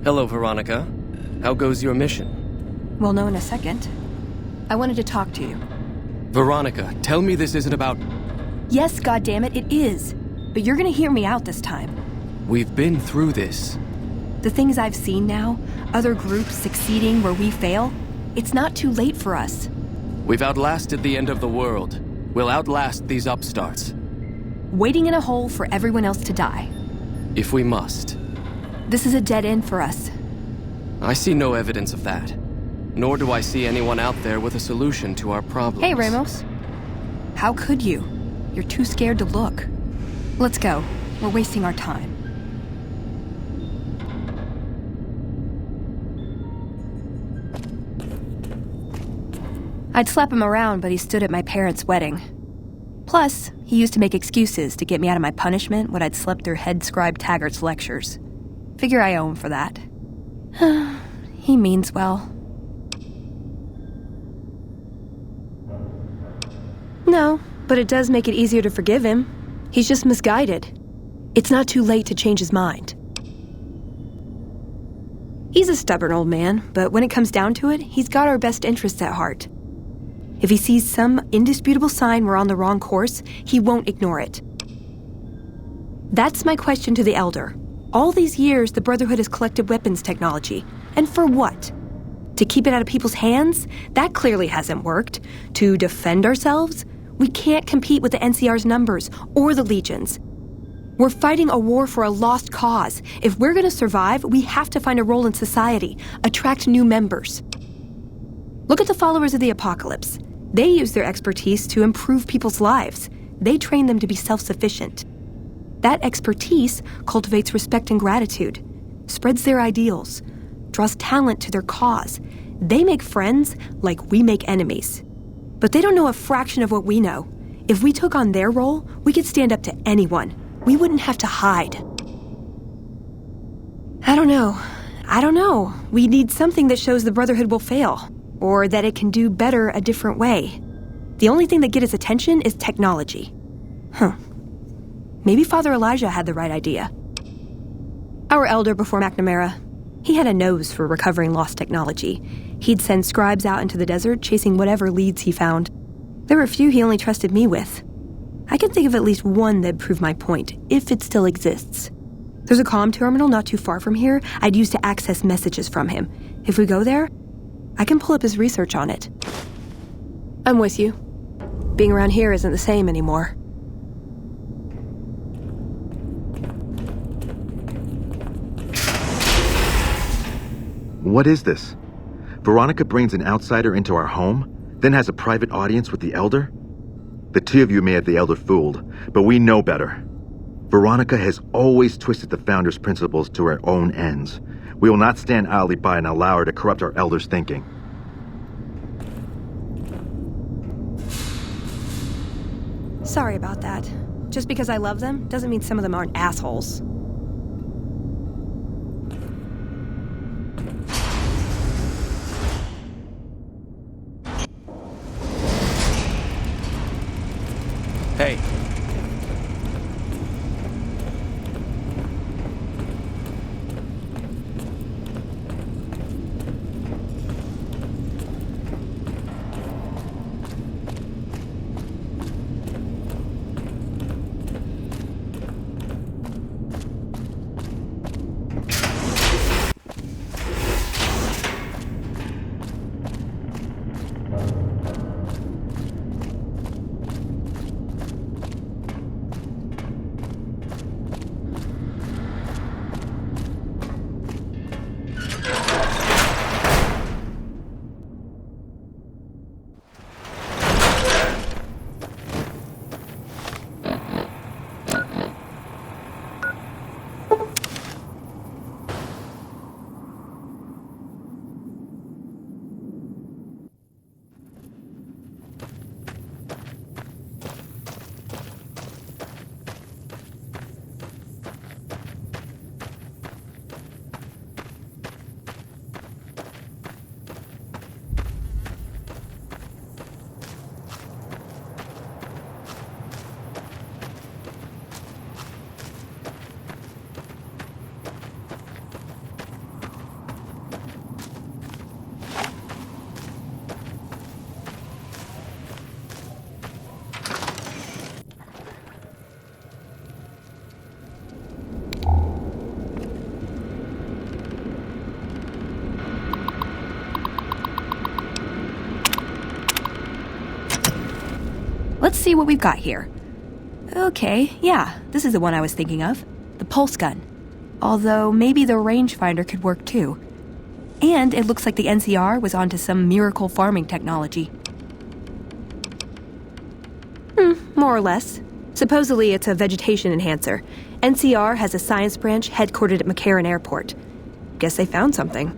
Hello, Veronica. How goes your mission? We'll know in a second. I wanted to talk to you. Veronica, tell me this isn't about... Yes, goddammit, it is. But you're gonna hear me out this time. We've been through this. The things I've seen now, other groups succeeding where we fail, it's not too late for us. We've outlasted the end of the world. We'll outlast these upstarts. Waiting in a hole for everyone else to die. If we must. This is a dead end for us. I see no evidence of that. Nor do I see anyone out there with a solution to our problems. Hey, Ramos. How could you? You're too scared to look. Let's go. We're wasting our time. I'd slap him around, but he stood at my parents' wedding. Plus, he used to make excuses to get me out of my punishment when I'd slept through Head Scribe Taggart's lectures. Figure I owe him for that. He means well. No, but it does make it easier to forgive him. He's just misguided. It's not too late to change his mind. He's a stubborn old man, but when it comes down to it, he's got our best interests at heart. If he sees some indisputable sign we're on the wrong course, he won't ignore it. That's my question to the Elder. All these years, the Brotherhood has collected weapons technology. And for what? To keep it out of people's hands? That clearly hasn't worked. To defend ourselves? We can't compete with the NCR's numbers or the Legion's. We're fighting a war for a lost cause. If we're going to survive, we have to find a role in society, attract new members. Look at the followers of the Apocalypse. They use their expertise to improve people's lives. They train them to be self-sufficient. That expertise cultivates respect and gratitude, spreads their ideals, draws talent to their cause. They make friends like we make enemies. But they don't know a fraction of what we know. If we took on their role, we could stand up to anyone. We wouldn't have to hide. I don't know. We need something that shows the Brotherhood will fail, or that it can do better a different way. The only thing that gets its attention is technology. Maybe Father Elijah had the right idea. Our elder before McNamara, he had a nose for recovering lost technology. He'd send scribes out into the desert chasing whatever leads he found. There were a few he only trusted me with. I can think of at least one that'd prove my point, if it still exists. There's a comm terminal not too far from here I'd use to access messages from him. If we go there, I can pull up his research on it. I'm with you. Being around here isn't the same anymore. What is this? Veronica brings an outsider into our home, then has a private audience with the Elder? The two of you may have the Elder fooled, but we know better. Veronica has always twisted the Founder's principles to her own ends. We will not stand idly by and allow her to corrupt our Elder's thinking. Sorry about that. Just because I love them doesn't mean some of them aren't assholes. Hey. Let's see what we've got here. Okay, yeah, this is the one I was thinking of. The pulse gun. Although maybe the rangefinder could work too. And it looks like the NCR was onto some miracle farming technology. More or less. Supposedly it's a vegetation enhancer. NCR has a science branch headquartered at McCarran Airport. Guess they found something.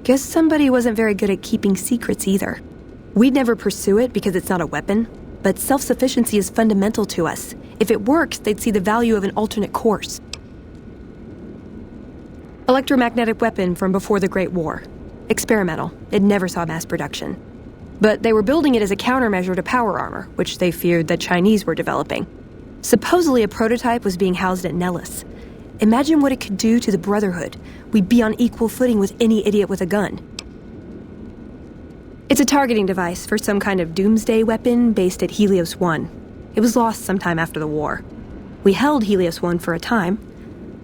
Guess somebody wasn't very good at keeping secrets either. We'd never pursue it because it's not a weapon, but self-sufficiency is fundamental to us. If it works, they'd see the value of an alternate course. Electromagnetic weapon from before the Great War. Experimental. It never saw mass production. But they were building it as a countermeasure to power armor, which they feared the Chinese were developing. Supposedly a prototype was being housed at Nellis. Imagine what it could do to the Brotherhood. We'd be on equal footing with any idiot with a gun. It's a targeting device for some kind of doomsday weapon based at Helios 1. It was lost sometime after the war. We held Helios 1 for a time.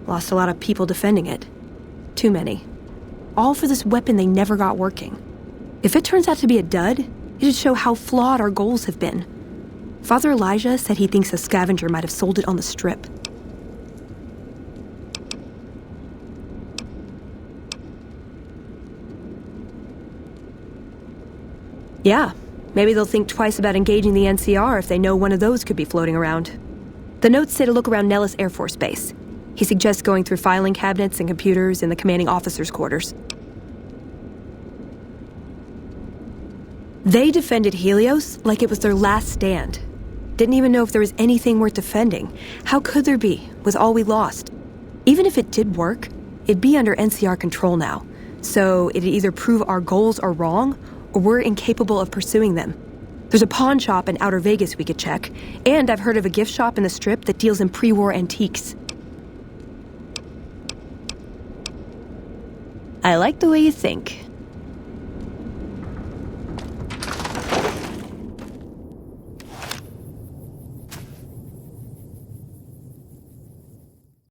Lost a lot of people defending it. Too many. All for this weapon they never got working. If it turns out to be a dud, it'd show how flawed our goals have been. Father Elijah said he thinks a scavenger might have sold it on the strip. Yeah, maybe they'll think twice about engaging the NCR if they know one of those could be floating around. The notes say to look around Nellis Air Force Base. He suggests going through filing cabinets and computers in the commanding officer's quarters. They defended Helios like it was their last stand. Didn't even know if there was anything worth defending. How could there be, with all we lost? Even if it did work, it'd be under NCR control now. So it'd either prove our goals are wrong, or we're incapable of pursuing them. There's a pawn shop in Outer Vegas we could check, and I've heard of a gift shop in the Strip that deals in pre-war antiques. I like the way you think.